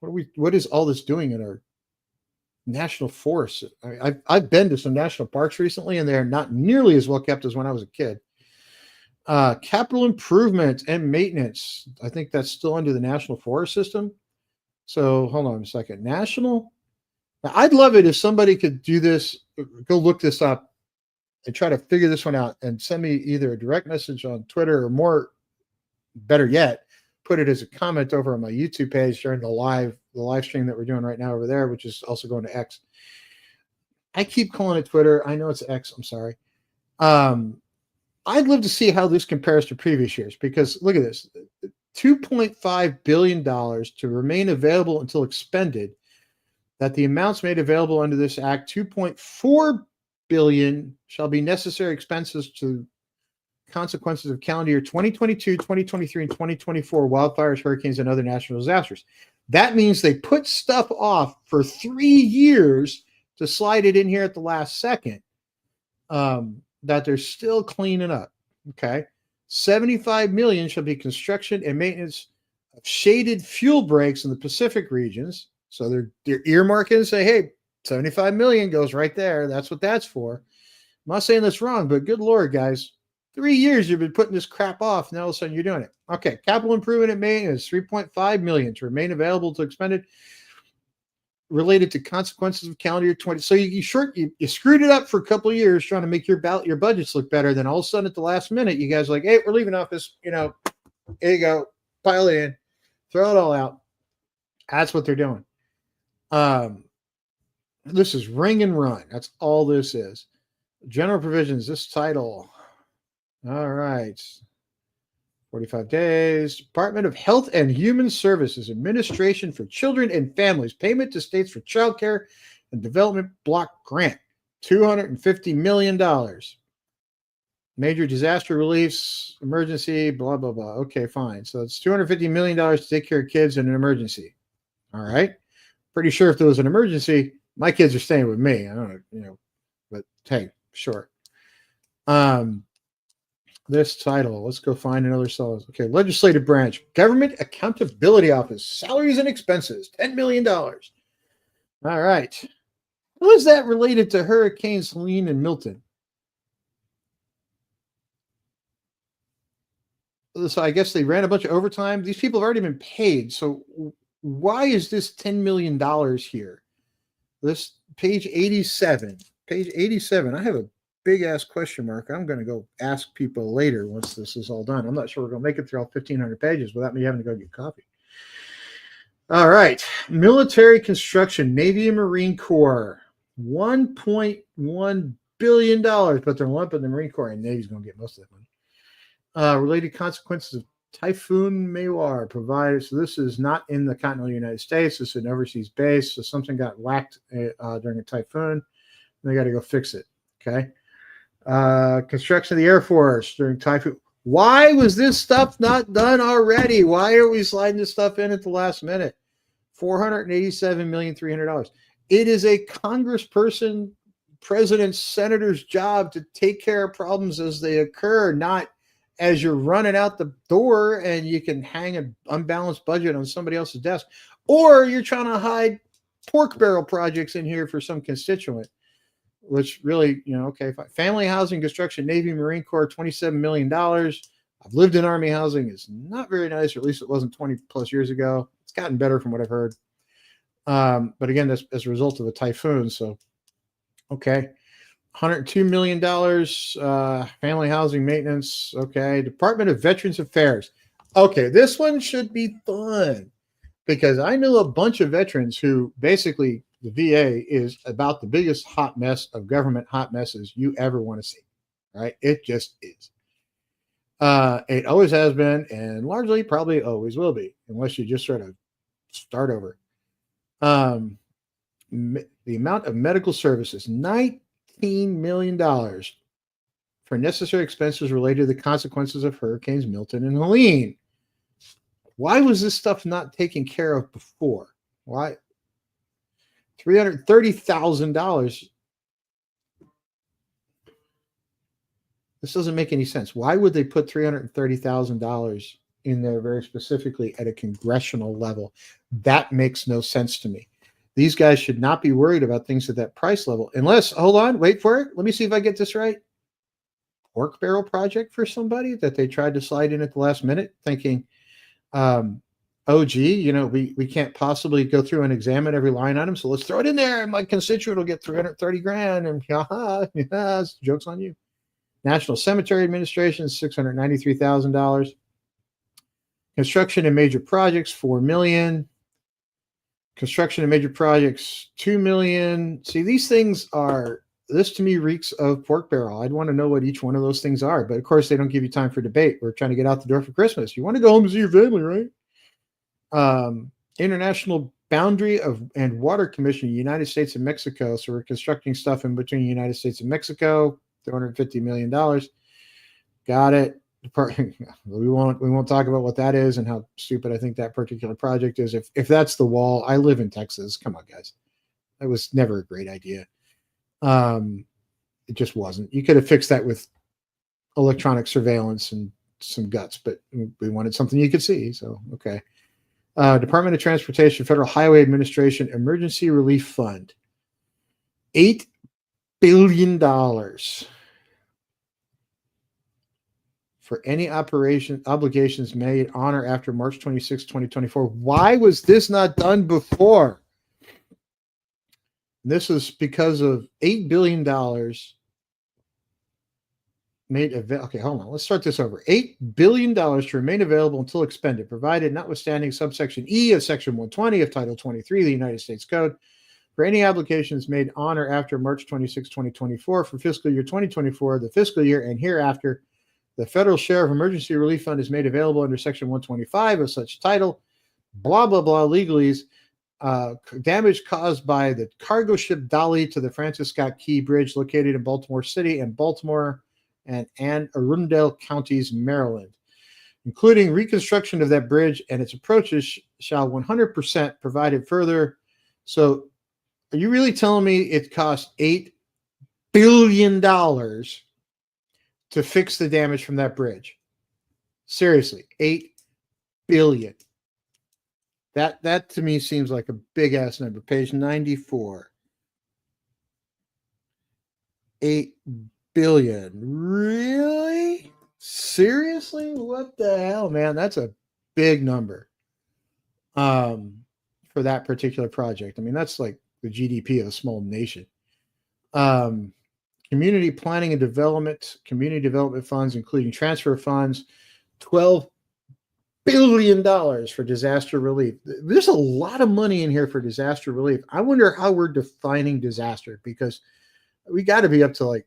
What is all this doing in our national forests? I've been to some national parks recently, and they're not nearly as well kept as when I was a kid. Capital improvement and maintenance. I think that's still under the National Forest System. So hold on a second. National. Now, I'd love it if somebody could do this, go look this up and try to figure this one out and send me either a direct message on Twitter or more, better yet, put it as a comment over on my YouTube page during the live stream that we're doing right now over there, which is also going to X. I keep calling it Twitter. I know it's X. I'm sorry. I'd love to see how this compares to previous years because look at this. $2.5 billion to remain available until expended. That the amounts made available under this act, $2.4 billion, shall be necessary expenses to consequences of calendar year 2022, 2023, and 2024 wildfires, hurricanes, and other natural disasters. That means they put stuff off for 3 years to slide it in here at the last second. That they're still cleaning up. Okay, $75 million shall be construction and maintenance of shaded fuel breaks in the Pacific regions. So they're earmarking and say, hey, $75 million goes right there. That's what that's for. I'm not saying that's wrong, but good Lord, guys. 3 years you've been putting this crap off. Now all of a sudden you're doing it. Okay. Capital improvement and maintenance, $3.5 million to remain available to expended related to consequences of calendar year 20. So you screwed it up for a couple of years trying to make your budgets look better. Then all of a sudden at the last minute, you guys are like, hey, we're leaving office. Here you go. Pile it in. Throw it all out. That's what they're doing. This is ring and run. That's all this is. General provisions, this title. All right. 45 days. Department of Health and Human Services, Administration for Children and Families, payment to states for child care and development block grant, $250 million. Major disaster reliefs, emergency, blah, blah, blah. Okay, fine. So it's $250 million to take care of kids in an emergency. All right. Pretty sure if there was an emergency, my kids are staying with me. I don't know, but hey, sure. This title, let's go find another song. Okay, legislative branch, Government Accountability Office, salaries and expenses, $10 million. All right. How is that related to Hurricanes Helene and Milton? So I guess they ran a bunch of overtime. These people have already been paid. So why is this $10 million here? This page 87. Page 87. I have a big ass question mark. I'm going to go ask people later once this is all done. I'm not sure we're going to make it through all 1,500 pages without me having to go get coffee. All right. Military construction, Navy and Marine Corps, $1.1 billion, but they're lumping the Marine Corps, and Navy's going to get most of that money. Related consequences of Typhoon Mawar provided. So this is not in the continental United States. This is an overseas base. So something got whacked during a typhoon. They got to go fix it. Okay. Construction of the Air Force during typhoon. Why was this stuff not done already? Why are we sliding this stuff in at the last minute? $487,300,000. It is a congressperson, president, senator's job to take care of problems as they occur, not as you're running out the door and you can hang an unbalanced budget on somebody else's desk, or you're trying to hide pork barrel projects in here for some constituent. Which really, okay, fine. Family housing construction, Navy, Marine Corps, $27 million. I've lived in Army housing. It's not very nice, or at least it wasn't 20 plus years ago. It's gotten better from what I've heard. But again, that's as a result of the typhoon. So, okay. $102 million, family housing maintenance. Okay. Department of Veterans Affairs. Okay. This one should be fun because I know a bunch of veterans who basically the VA is about the biggest hot mess of government hot messes you ever want to see, right? It just is. It always has been, and largely probably always will be, unless you just sort of start over. The amount of medical services, $19 million for necessary expenses related to the consequences of Hurricanes Milton and Helene. Why was this stuff not taken care of before? Why? $330,000. This doesn't make any sense. Why would they put $330,000 in there very specifically at a congressional level? That makes no sense to me. These guys should not be worried about things at that price level. Unless, hold on, wait for it. Let me see if I get this right. Pork barrel project for somebody that they tried to slide in at the last minute, thinking, oh, gee, we can't possibly go through and examine every line item, so let's throw it in there, and my constituent will get $330,000, and yes, joke's on you. National Cemetery Administration, $693,000. Construction and major projects, $4 million. Construction and major projects, $2 million. See, these things are, this to me reeks of pork barrel. I'd want to know what each one of those things are, but of course they don't give you time for debate. We're trying to get out the door for Christmas. You want to go home and see your family, right? International Boundary and Water Commission, United States and Mexico. So we're constructing stuff in between the United States and Mexico, $250 million. Got it. We won't talk about what that is and how stupid I think that particular project is. If that's the wall, I live in Texas. Come on, guys. That was never a great idea. It just wasn't. You could have fixed that with electronic surveillance and some guts, but we wanted something you could see. So, okay. Department of Transportation, Federal Highway Administration, Emergency Relief Fund. billion for any obligations made on or after March 26, 2024. Why was this not done before? This is because of $8 billion made available. Okay, hold on. Let's start this over. $8 billion to remain available until expended, provided notwithstanding subsection E of section 120 of Title 23 of the United States Code for any applications made on or after March 26, 2024 for fiscal year 2024, the fiscal year and hereafter. The federal share of emergency relief fund is made available under section 125 of such title. Blah, blah, blah, legalese. Damage caused by the cargo ship Dolly to the Francis Scott Key Bridge located in Baltimore City and Baltimore and Anne Arundel counties, Maryland, including reconstruction of that bridge and its approaches shall 100% provided further. So are you really telling me it cost $8 billion to fix the damage from that bridge? Seriously, $8 billion. That to me seems like a big ass number. Page 94. $8 billion. Really? Seriously? What the hell, man? That's a big number. For that particular project. I mean, that's like the GDP of a small nation. Community planning and development, community development funds, including transfer funds, $12 billion for disaster relief. There's a lot of money in here for disaster relief. I wonder how we're defining disaster, because we got to be up to like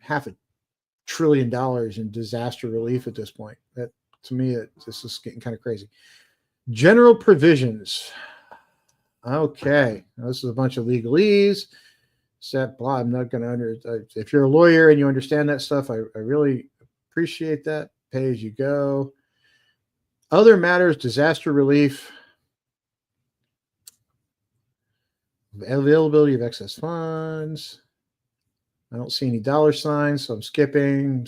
$500 billion in disaster relief at this point. That, to me, this is getting kind of crazy. General provisions. Okay, this is a bunch of legalese. Set blah. I'm not going to if you're a lawyer and you understand that stuff, I really appreciate that. Pay as you go. Other matters, disaster relief, availability of excess funds. I don't see any dollar signs, so I'm skipping.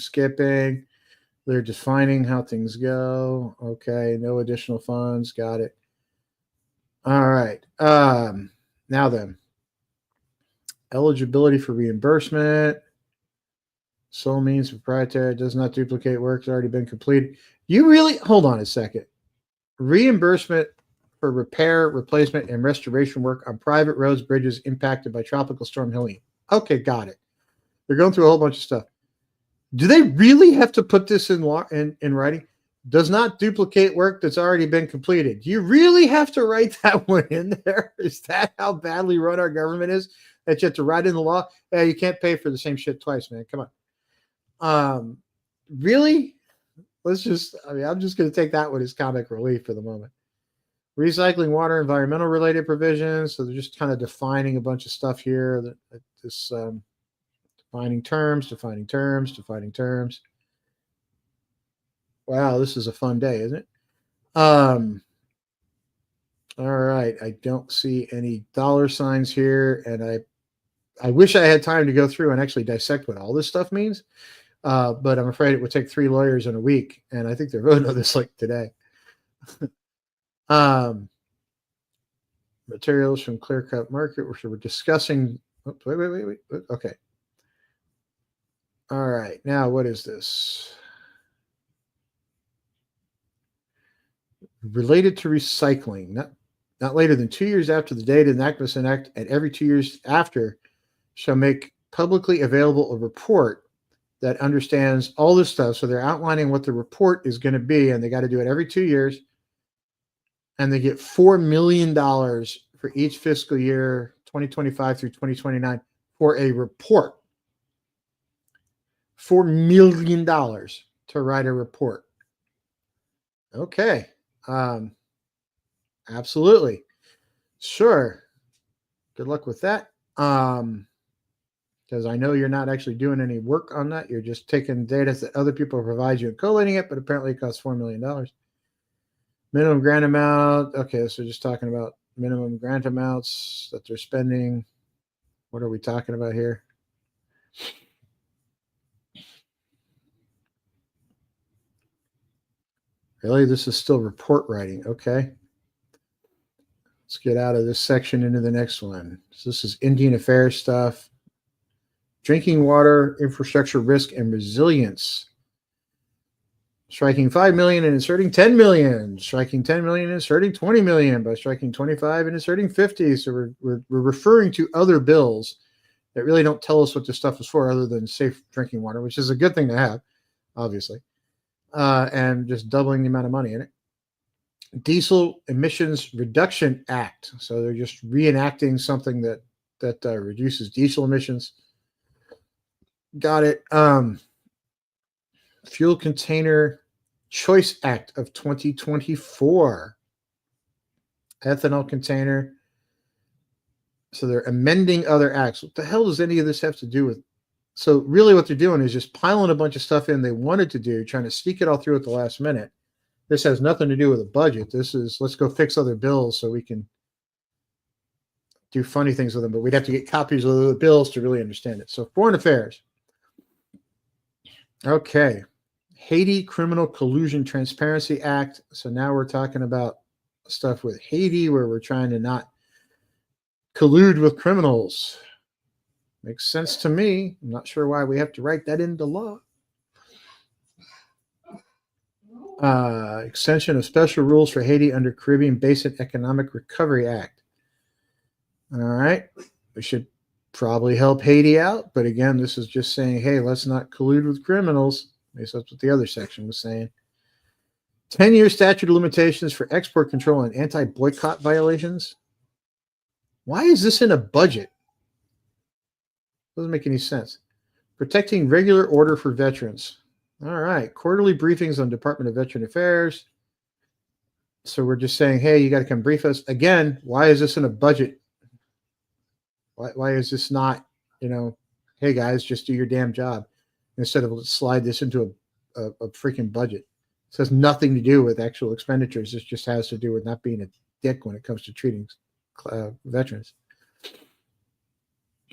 They're defining how things go. Okay, no additional funds. Got it. All right. Now then. Eligibility for reimbursement. Sole means proprietary, does not duplicate work that's already been completed. You really, hold on a second. Reimbursement for repair, replacement, and restoration work on private roads, bridges impacted by Tropical Storm Helene. Okay, got it. They're going through a whole bunch of stuff. Do they really have to put this in writing? Does not duplicate work that's already been completed. Do you really have to write that one in there? Is that how badly run our government is? That you have to write in the law? Yeah, you can't pay for the same shit twice, man. Come on. Really? I'm just going to take that one as comic relief for the moment. Recycling water, environmental related provisions. So they're just kind of defining a bunch of stuff here. That this defining terms. Wow, this is a fun day, isn't it? All right. I don't see any dollar signs here, and I wish I had time to go through and actually dissect what all this stuff means. But I'm afraid it would take 3 lawyers in a week, and I think they're voting on this like today. Materials from Clear Cut Market, which we're discussing. Oh, wait. Okay. All right. Now, what is this? Related to recycling, not later than 2 years after the date of the enactment of this act, and every 2 years after, shall make publicly available a report that understands all this stuff. So they're outlining what the report is going to be, and they got to do it every 2 years. And they get $4 million for each fiscal year, 2025 through 2029, for a report. $4 million to write a report. Okay. Absolutely. Sure. Good luck with that. Because I know you're not actually doing any work on that. You're just taking data that other people provide you and collating it, but apparently it costs $4 million. Minimum grant amount. Okay, so just talking about minimum grant amounts that they're spending. What are we talking about here? Really? This is still report writing. Okay. Let's get out of this section into the next one. So this is Indian Affairs stuff. Drinking water infrastructure risk and resilience. Striking 5 million and inserting 10 million. Striking 10 million and inserting 20 million. By striking 25 and inserting 50. So we're referring to other bills that really don't tell us what this stuff is for, other than safe drinking water, which is a good thing to have, obviously, and just doubling the amount of money in it. Diesel Emissions Reduction Act. So they're just reenacting something that reduces diesel emissions. Got it. Fuel Container Choice Act of 2024. Ethanol container. So they're amending other acts. What the hell does any of this have to do with? So really what they're doing is just piling a bunch of stuff in they wanted to do, trying to sneak it all through at the last minute. This has nothing to do with a budget. This is, let's go fix other bills so we can do funny things with them, but we'd have to get copies of the bills to really understand it. So Foreign Affairs. Okay. Haiti Criminal Collusion Transparency Act. So now we're talking about stuff with Haiti where we're trying to not collude with criminals. Makes sense to me. I'm not sure why we have to write that into law. Extension of special rules for Haiti under Caribbean Basin Economic Recovery Act. All right. We should probably help Haiti out. But again, this is just saying, hey, let's not collude with criminals. At least that's what the other section was saying. 10-year statute of limitations for export control and anti-boycott violations. Why is this in a budget? Doesn't make any sense. Protecting regular order for veterans. All right. Quarterly briefings on Department of Veteran Affairs. So we're just saying, hey, you got to come brief us. Again, why is this in a budget? Why is this not, hey, guys, just do your damn job instead of let's slide this into a freaking budget? This has nothing to do with actual expenditures. This just has to do with not being a dick when it comes to treating veterans.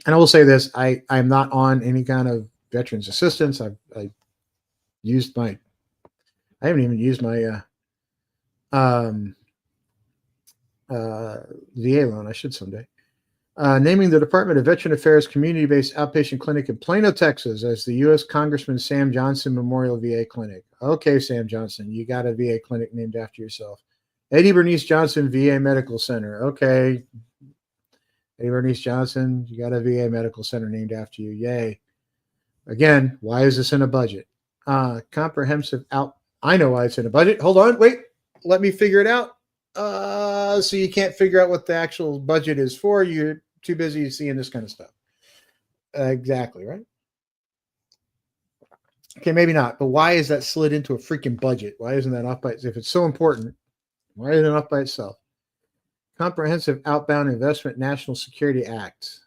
And I will say this, I'm not on any kind of veterans assistance. I haven't even used my VA loan. I should someday. Naming the Department of Veteran Affairs community-based outpatient clinic in Plano, Texas as the U.S. Congressman Sam Johnson Memorial VA Clinic. Okay, Sam Johnson, you got a VA clinic named after yourself. Eddie Bernice Johnson VA Medical Center. Okay, Eddie Bernice Johnson, you got a VA Medical Center named after you. Yay. Again, why is this in a budget? Comprehensive out. I know why it's in a budget. Hold on. Wait. Let me figure it out. So you can't figure out what the actual budget is for. You're too busy seeing this kind of stuff. Exactly, right? Okay, maybe not. But why is that slid into a freaking budget? Why isn't that off by itself? If it's so important, why isn't it off by itself? Comprehensive Outbound Investment National Security Act.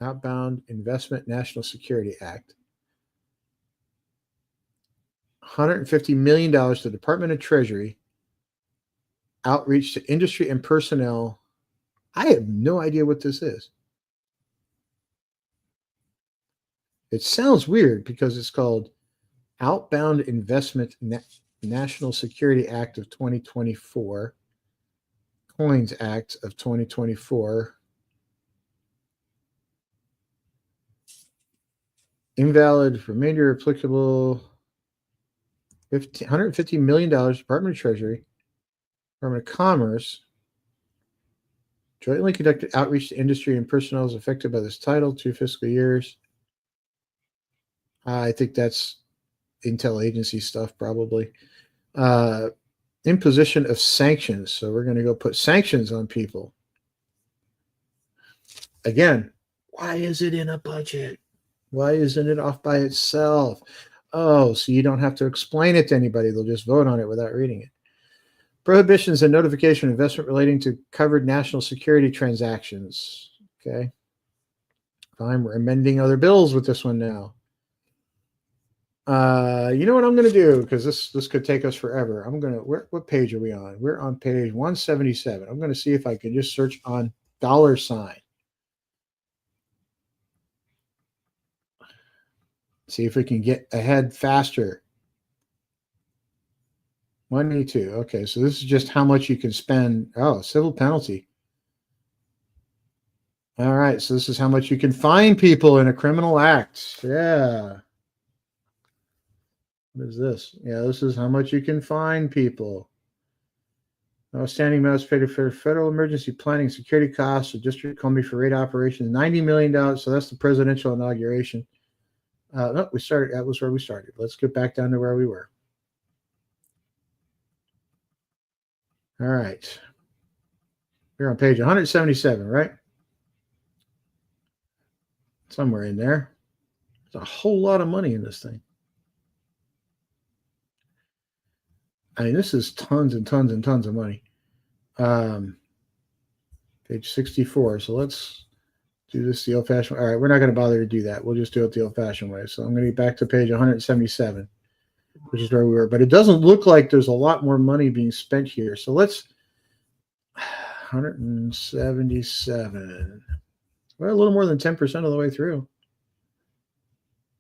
Outbound Investment National Security Act. $150 million to the Department of Treasury. Outreach to industry and personnel. I have no idea what this is. It sounds weird because it's called Outbound Investment National Security Act of 2024. Coins Act of 2024. Invalid, remainder applicable. $150 million, Department of Treasury, Department of Commerce. Jointly conducted outreach to industry and personnel is affected by this title, 2 fiscal years. I think that's intel agency stuff, probably. Imposition of sanctions. So we're going to go put sanctions on people. Again, why is it in a budget? Why isn't it off by itself? Oh, so you don't have to explain it to anybody. They'll just vote on it without reading it. Prohibitions and notification of investment relating to covered national security transactions. Okay. Fine. We're amending other bills with this one now. You know what I'm going to do? Because this could take us forever. I'm going to, what page are we on? We're on page 177. I'm going to see if I can just search on $. See if we can get ahead faster. 182. Okay, so this is just how much you can spend. Oh, civil penalty. All right, so this is how much you can fine people in a criminal act. Yeah. What is this? Yeah, this is how much you can fine people. Outstanding amounts paid for federal emergency planning security costs of District of Columbia for raid operations, $90 million. So that's the presidential inauguration. No, we started. That was where we started. Let's get back down to where we were. All right. We're on page 177, right? Somewhere in there. There's a whole lot of money in this thing. I mean, this is tons and tons and tons of money. Page 64. So let's do this the old-fashioned way. All right, we're not going to bother to do that. We'll just do it the old-fashioned way. So I'm going to get back to page 177, which is where we were. But it doesn't look like there's a lot more money being spent here. So let's 177. We're a little more than 10% of the way through.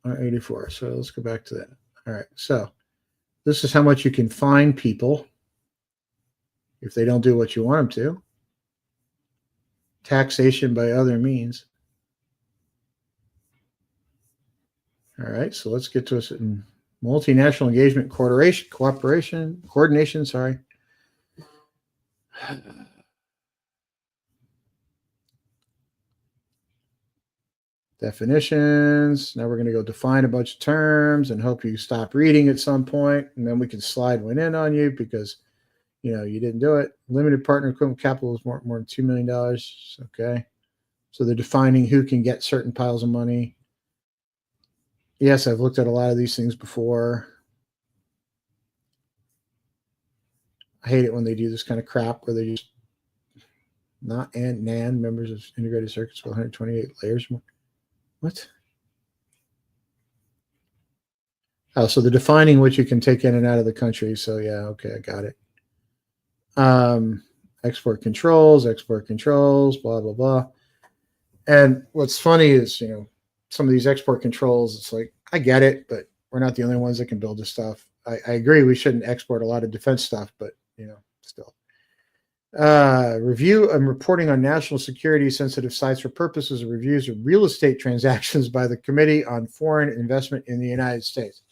84. So let's go back to that. All right. So this is how much you can fine people if they don't do what you want them to. Taxation by other means. All right. So let's get to a certain multinational engagement coordination. Sorry. Definitions. Now we're going to go define a bunch of terms and hope you stop reading at some point, and then we can slide one in on you because you didn't do it. Limited partner equivalent capital is more than $2 million. Okay. So they're defining who can get certain piles of money. Yes, I've looked at a lot of these things before. I hate it when they do this kind of crap where they just not and NAND members of integrated circuits with 128 layers more. What? Oh, so they're defining what you can take in and out of the country. So yeah, okay, I got it. Export controls, blah, blah, blah. And what's funny is, some of these export controls, it's like, I get it, but we're not the only ones that can build this stuff. I agree we shouldn't export a lot of defense stuff, but, still. Review and reporting on national security sensitive sites for purposes of reviews of real estate transactions by the Committee on Foreign Investment in the United States.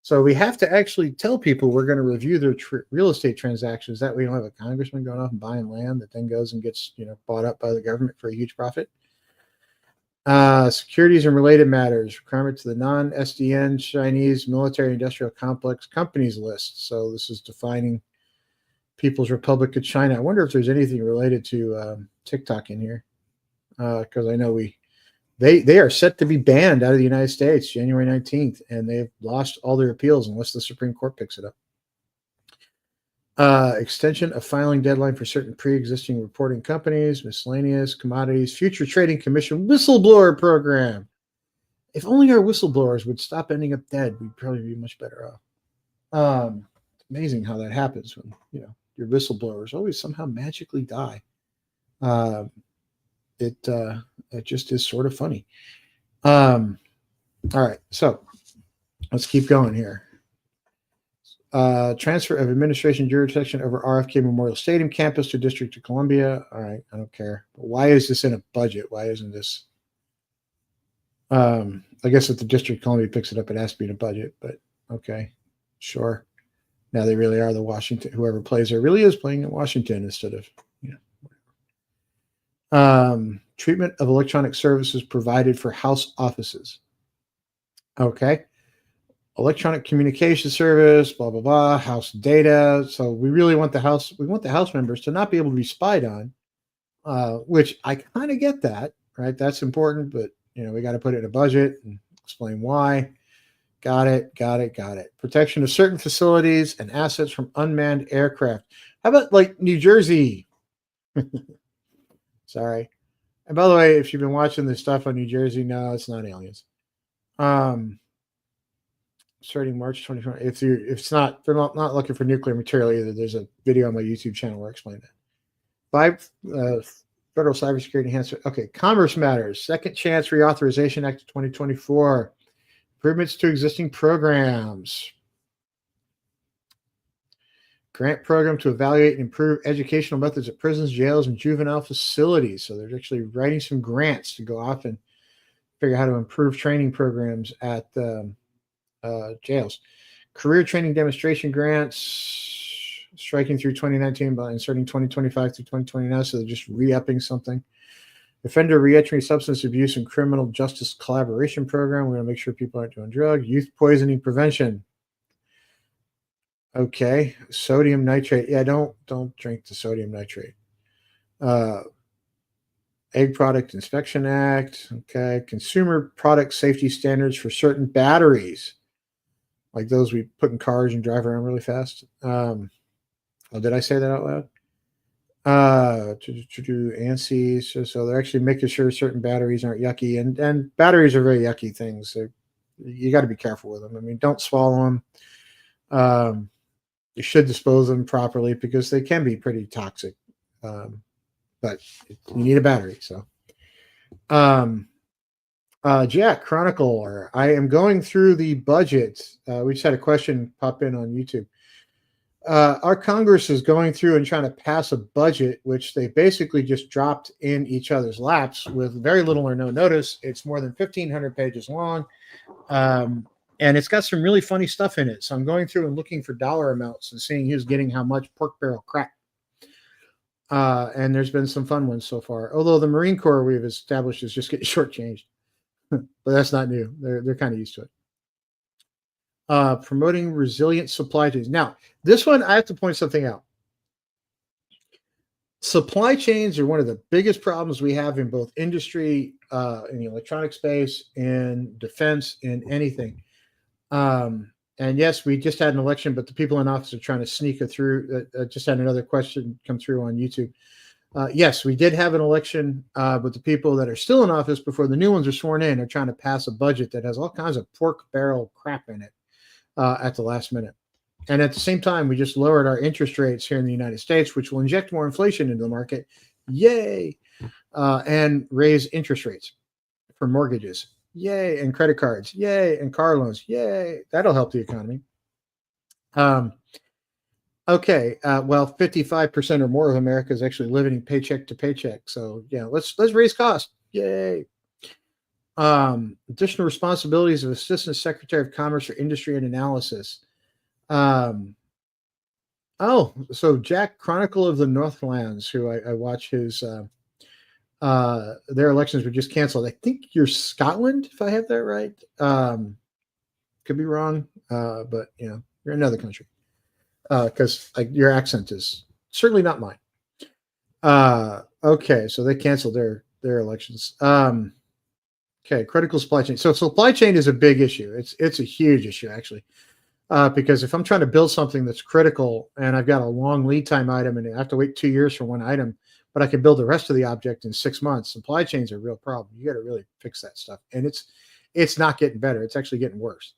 So we have to actually tell people we're going to review their real estate transactions. That we don't have a congressman going off and buying land that then goes and gets bought up by the government for a huge profit. Securities and related matters, requirement to the non-SDN Chinese military industrial complex companies list. So this is defining People's Republic of China. I wonder if there's anything related to TikTok in here, because I know they are set to be banned out of the United States January 19th, and they've lost all their appeals unless the Supreme Court picks it up. Extension of filing deadline for certain pre-existing reporting companies, miscellaneous commodities, Future Trading Commission whistleblower program. If only our whistleblowers would stop ending up dead, we'd probably be much better off. It's amazing how that happens when your whistleblowers always somehow magically die. It just is sort of funny. All right, so let's keep going here. Transfer of administration jurisdiction over RFK Memorial Stadium campus to District of Columbia. All right, I don't care. But why is this in a budget? Why isn't this? I guess if the District of Columbia picks it up, it has to be in a budget. But okay, sure. Now they really are the Washington. Whoever plays there really is playing in Washington instead of treatment of electronic services provided for House offices. Okay. Electronic communication service, blah, blah, blah, House data. So we really want the House members to not be able to be spied on, which I kind of get that, right? That's important, but we got to put it in a budget and explain why. Got it. Protection of certain facilities and assets from unmanned aircraft. How about like New Jersey? Sorry. And by the way, if you've been watching this stuff on New Jersey, no, it's not aliens. Starting March 2020. If they're not looking for nuclear material either. There's a video on my YouTube channel where I explain that. 5 federal cybersecurity enhancement. Okay, commerce matters. Second Chance Reauthorization Act of 2024. Improvements to existing programs. grant program to evaluate and improve educational methods at prisons, jails, and juvenile facilities. So they're actually writing some grants to go off and figure out how to improve training programs at jails. Career training demonstration grants, striking through 2019 by inserting 2025 through 2029. So they're just re-upping something. Offender reentry, substance abuse, and criminal justice collaboration program. We're going to make sure people aren't doing drugs. Youth poisoning prevention. Okay, sodium nitrate. Yeah, don't drink the sodium nitrate. Egg Product Inspection Act. Okay, consumer product safety standards for certain batteries, like those we put in cars and drive around really fast. Oh, did I say that out loud? To do ANSI. So they're actually making sure certain batteries aren't yucky, and batteries are very yucky things. So you got to be careful with them. I mean, don't swallow them. You should dispose of them properly because they can be pretty toxic. But you need a battery. So, Jack Chronicler, I am going through the budget. We just had a question pop in on YouTube. Our Congress is going through and trying to pass a budget, which they basically just dropped in each other's laps with very little or no notice. It's more than 1,500 pages long. And it's got some really funny stuff in it. So I'm going through and looking for dollar amounts and seeing who's getting how much pork barrel crap. And there's been some fun ones so far. Although the Marine Corps we've established is just getting shortchanged. But that's not new. They're kind of used to it. Promoting resilient supply chains. Now, this one, I have to point something out. Supply chains are one of the biggest problems we have in both industry, in the electronic space, in defense, in anything. And yes, we just had an election, but the people in office are trying to sneak it through. Just had another question come through on YouTube. Yes, we did have an election, but the people that are still in office before the new ones are sworn in are trying to pass a budget that has all kinds of pork barrel crap in it at the last minute. And at the same time, we just lowered our interest rates here in the United States, which will inject more inflation into the market. Yay! And raise interest rates for mortgages. Yay. And credit cards. Yay. And car loans. Yay. That'll help the economy. Okay. Well, 55% or more of America is actually living paycheck to paycheck. So yeah, let's raise costs. Yay. Additional responsibilities of Assistant Secretary of Commerce for Industry and Analysis. So Jack Chronicle of the Northlands, who I watch his their elections were just canceled. I think you're Scotland, if I have that right. Could be wrong, but you're another country. Because your accent is certainly not mine. Okay, so they canceled their elections. Okay, critical supply chain. So supply chain is a big issue. It's a huge issue actually, because if I'm trying to build something that's critical and I've got a long lead time item and I have to wait 2 years for one item, but I can build the rest of the object in 6 months. Supply chains are a real problem. You got to really fix that stuff, and it's not getting better. It's actually getting worse.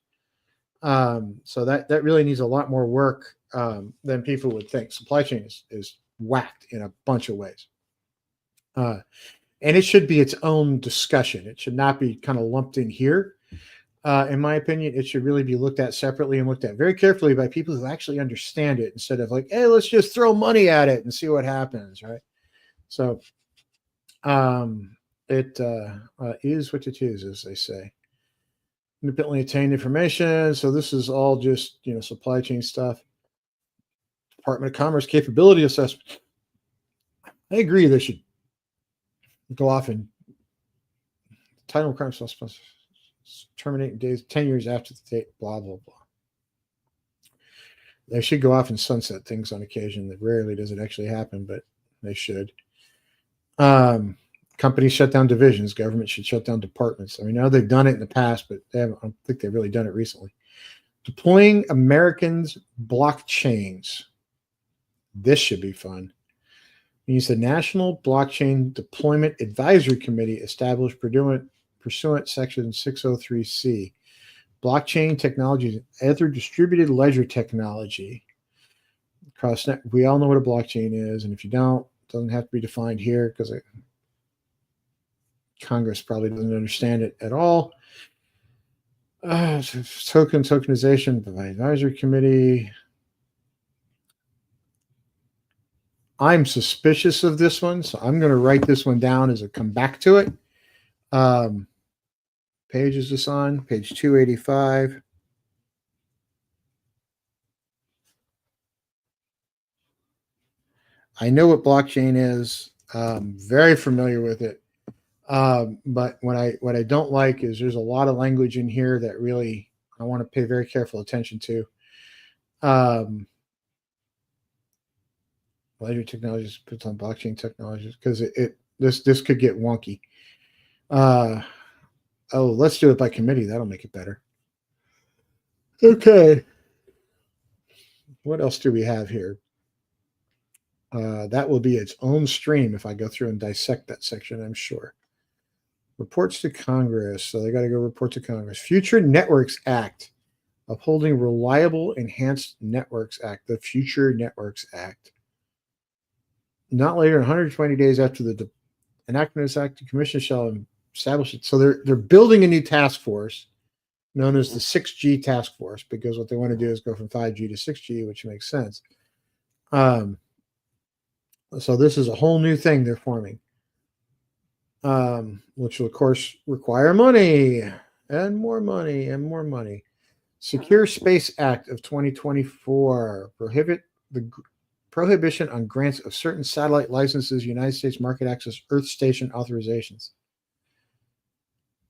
So that really needs a lot more work than people would think. Supply chain is whacked in a bunch of ways, and it should be its own discussion. It should not be kind of lumped in here. In my opinion, it should really be looked at separately and looked at very carefully by people who actually understand it, instead of like, hey, let's just throw money at it and see what happens, right? So it is what it is, as they say. Independently obtained information. So this is all just, supply chain stuff. Department of Commerce capability assessment. I agree they should go off and title of crime suspects terminate in days 10 years after the date, blah, blah, blah. They should go off and sunset things on occasion. That rarely does it actually happen, but they should. Companies shut down divisions. Government should shut down departments. I mean, I know they've done it in the past, but I don't think they've really done it recently. Deploying Americans blockchains. This should be fun. It means the National Blockchain Deployment Advisory Committee established pursuant Section 603C. Blockchain technology is other distributed ledger technology. We all know what a blockchain is, and if you don't, it doesn't have to be defined here because Congress probably doesn't understand it at all. Tokenization by advisory committee. I'm suspicious of this one, so I'm going to write this one down as a come back to it. Page is this on? Page 285. I know what blockchain is. Very familiar with it. But what I don't like is there's a lot of language in here that really I want to pay very careful attention to. Ledger technologies puts on blockchain technologies because this could get wonky. Let's do it by committee. That'll make it better. Okay. What else do we have here? That will be its own stream if I go through and dissect that section, I'm sure. Reports to Congress. So they got to go report to Congress. Future Networks Act. Upholding Reliable Enhanced Networks Act. The Future Networks Act. Not later than 120 days after the enactment of this act, the commission shall establish it. So they're building a new task force known as the 6G task force, because what they want to do is go from 5G to 6G, which makes sense. So this is a whole new thing they're forming, which will, of course, require money and more money and more money. Secure Space Act of 2024 prohibition on grants of certain satellite licenses, United States market access, Earth station authorizations.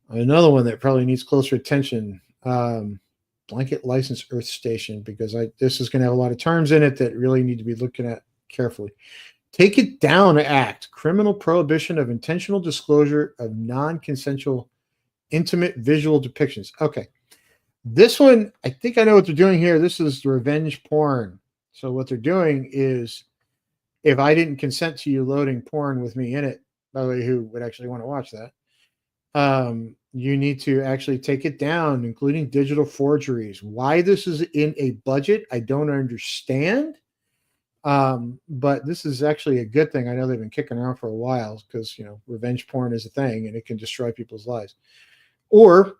Another one that probably needs closer attention, blanket license Earth station, because this is going to have a lot of terms in it that really need to be looking at carefully. Take It Down Act, criminal prohibition of intentional disclosure of non-consensual intimate visual depictions. Okay. This one, I think I know what they're doing here. This is revenge porn. So what they're doing is, if I didn't consent to you loading porn with me in it, by the way, who would actually want to watch that? You need to actually take it down, including digital forgeries. Why this is in a budget, I don't understand. But this is actually a good thing. I know they've been kicking around for a while because, revenge porn is a thing and it can destroy people's lives. Or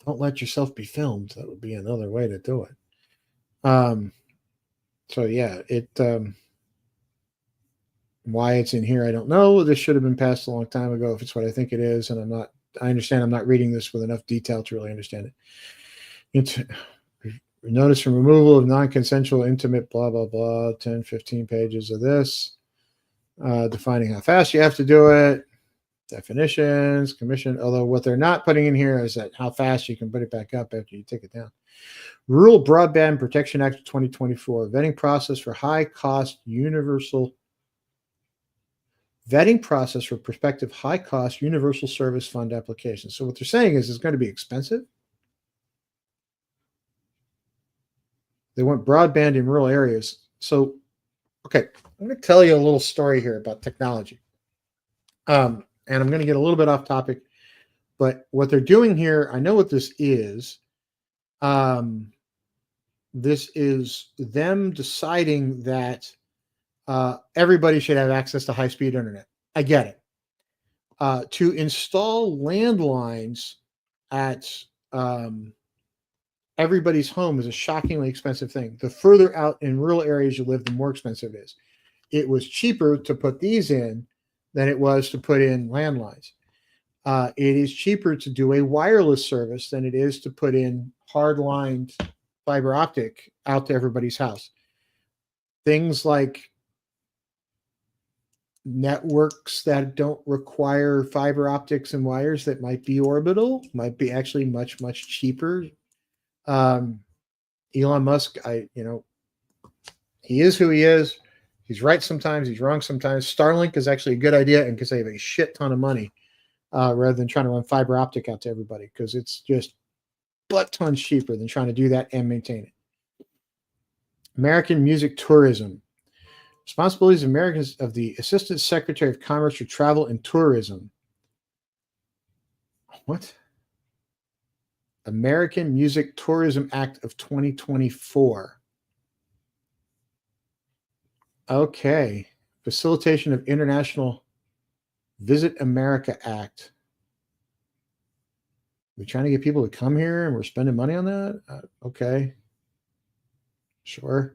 don't let yourself be filmed. That would be another way to do it. So yeah, why it's in here, I don't know. This should have been passed a long time ago if it's what I think it is. And I understand I'm not reading this with enough detail to really understand it. It's notice from removal of non-consensual intimate, blah, blah, blah, 10, 15 pages of this. Defining how fast you have to do it. Definitions, commission. Although what they're not putting in here is that how fast you can put it back up after you take it down. Rural Broadband Protection Act of 2024. Vetting process for high-cost universal vetting process for prospective high-cost universal service fund applications. So what they're saying is it's going to be expensive. They want broadband in rural areas. So, okay, I'm going to tell you a little story here about technology. And I'm going to get a little bit off topic, but what they're doing here, I know what this is. This is them deciding that everybody should have access to high-speed internet. I get it. To install landlines at everybody's home is a shockingly expensive thing. The further out in rural areas you live, the more expensive it is. It was cheaper to put these in than it was to put in landlines. It is cheaper to do a wireless service than it is to put in hard-lined fiber optic out to everybody's house. Things like networks that don't require fiber optics and wires that might be orbital might be actually much, much cheaper. Elon Musk, he is who he is. He's right sometimes, he's wrong sometimes. Starlink is actually a good idea and can save a shit ton of money rather than trying to run fiber optic out to everybody, because it's just butt tons cheaper than trying to do that and maintain it. American music tourism. Responsibilities of Americans of the Assistant Secretary of Commerce for Travel and Tourism. What? American Music Tourism Act of 2024. Okay. Facilitation of International Visit America Act. We're trying to get people to come here and we're spending money on that? Okay. Sure.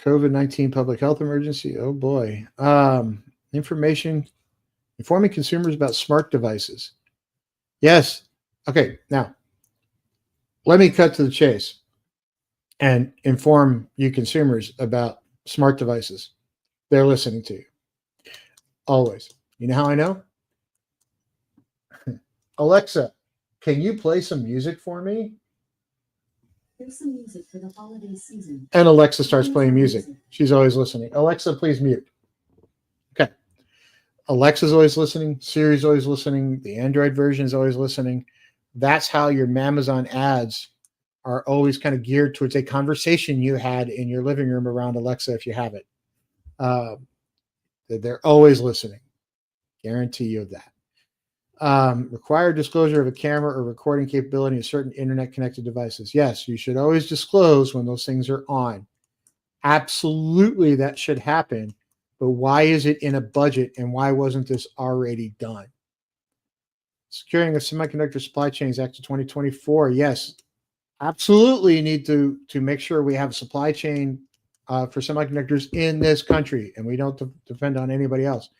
COVID-19 public health emergency. Oh boy. Informing consumers about smart devices. Yes. Okay. Now, let me cut to the chase and inform you consumers about smart devices. They're listening to you. Always. You know how I know? Alexa, can you play some music for me? There's some music for the holiday season. And Alexa starts playing music. She's always listening. Alexa, please mute. Okay. Alexa's always listening. Siri's always listening. The Android version is always listening. That's how your Amazon ads are always kind of geared towards a conversation you had in your living room around Alexa, if you have it. They're always listening. Guarantee you of that. Required disclosure of a camera or recording capability of certain internet connected devices. Yes, you should always disclose when those things are on. Absolutely, that should happen. But why is it in a budget, and why wasn't this already done? Securing of Semiconductor Supply Chains Act of 2024. Yes, absolutely, you need to make sure we have a supply chain for semiconductors in this country, and we don't depend on anybody else.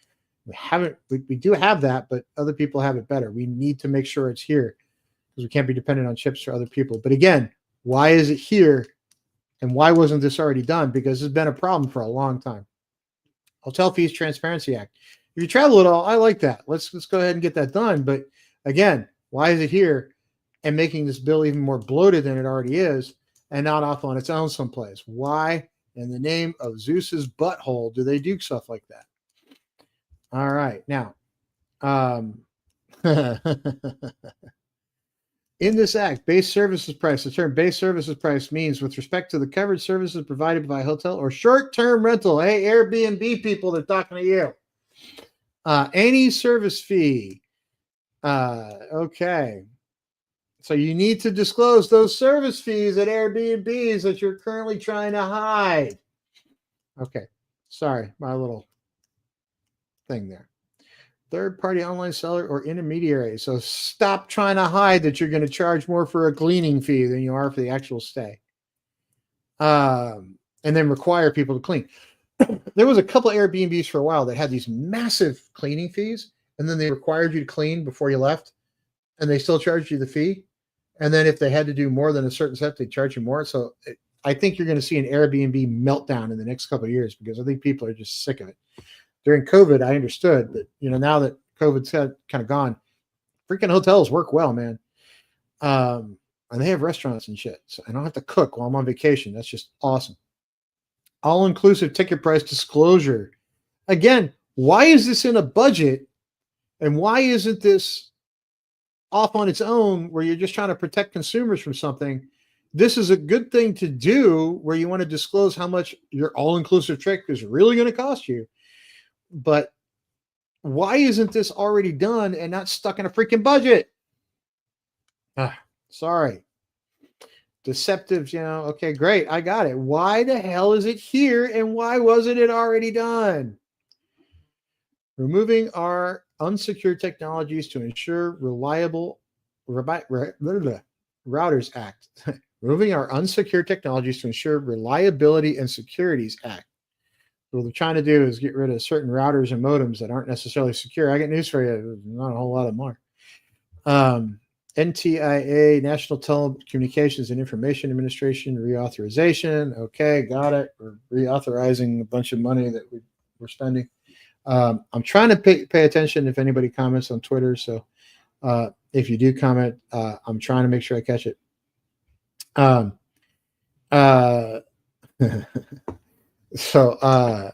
We do have that, but other people have it better. We need to make sure it's here because we can't be dependent on chips for other people. But again, why is it here, and why wasn't this already done? Because it's been a problem for a long time. Hotel Fees Transparency Act. If you travel at all, I like that. Let's go ahead and get that done. But again, why is it here and making this bill even more bloated than it already is and not off on its own someplace? Why, in the name of Zeus's butthole, do they do stuff like that? All right. Now, in this act, base services price, the term base services price means with respect to the covered services provided by a hotel or short-term rental. Hey, Airbnb people, they're talking to you. Any service fee. Okay. So you need to disclose those service fees at Airbnbs that you're currently trying to hide. Okay. Sorry, my little thing there. Third-party online seller or intermediary. So stop trying to hide that you're going to charge more for a cleaning fee than you are for the actual stay. And then require people to clean. There was a couple of Airbnbs for a while that had these massive cleaning fees, and then they required you to clean before you left, and they still charged you the fee. And then if they had to do more than a certain set, they charge you more. So I think you're going to see an Airbnb meltdown in the next couple of years because I think people are just sick of it. During COVID, I understood, but now that COVID's kind of gone, freaking hotels work well, man. And they have restaurants and shit. So I don't have to cook while I'm on vacation. That's just awesome. All-inclusive ticket price disclosure. Again, why is this in a budget? And why isn't this off on its own where you're just trying to protect consumers from something? This is a good thing to do where you want to disclose how much your all-inclusive trip is really going to cost you. But why isn't this already done and not stuck in a freaking budget? Sorry. Deceptive, okay, great. I got it. Why the hell is it here and why wasn't it already done? Removing our unsecured technologies to ensure reliable Routers Act. Removing our unsecured technologies to ensure reliability and securities act. What they're trying to do is get rid of certain routers and modems that aren't necessarily secure. I got news for you. Not a whole lot of them are. NTIA, National Telecommunications and Information Administration, reauthorization. Okay, got it. We're reauthorizing a bunch of money that we're spending. I'm trying to pay attention if anybody comments on Twitter. So if you do comment, I'm trying to make sure I catch it. So, all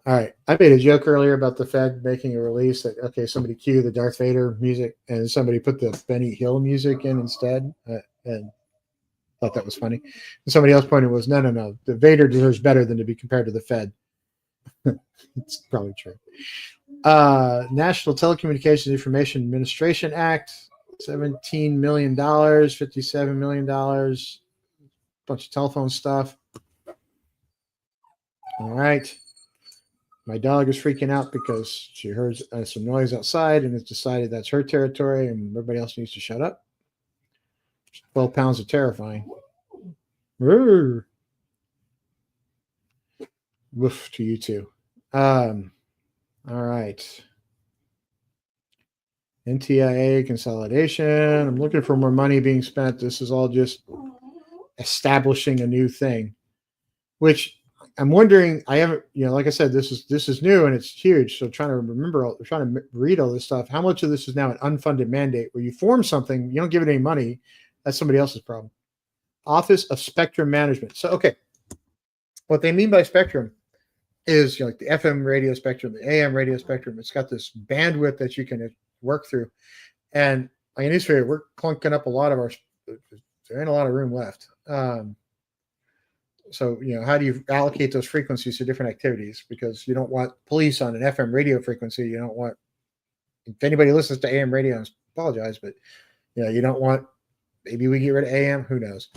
right. I made a joke earlier about the Fed making a release that, okay, somebody cue the Darth Vader music and somebody put the Benny Hill music in instead. And thought that was funny. And somebody else pointed was, no. The Vader deserves better than to be compared to the Fed. It's probably true. National Telecommunications Information Administration Act, $17 million, $57 million, bunch of telephone stuff. All right. My dog is freaking out because she heard some noise outside and has decided that's her territory and everybody else needs to shut up. 12 pounds of terrifying. Woof to you too. All right. NTIA consolidation. I'm looking for more money being spent. This is all just establishing a new thing, which I'm wondering. I haven't, like I said, this is new and it's huge. So trying to read all this stuff. How much of this is now an unfunded mandate where you form something, you don't give it any money, that's somebody else's problem. Office of Spectrum Management. So okay, what they mean by spectrum is like the FM radio spectrum, the AM radio spectrum. It's got this bandwidth that you can work through. And like in Israel, we're clunking up a lot of our. There ain't a lot of room left. So how do you allocate those frequencies to different activities? Because you don't want police on an FM radio frequency. You don't want, if anybody listens to AM radio, I apologize, but you don't want. Maybe we get rid of AM. Who knows?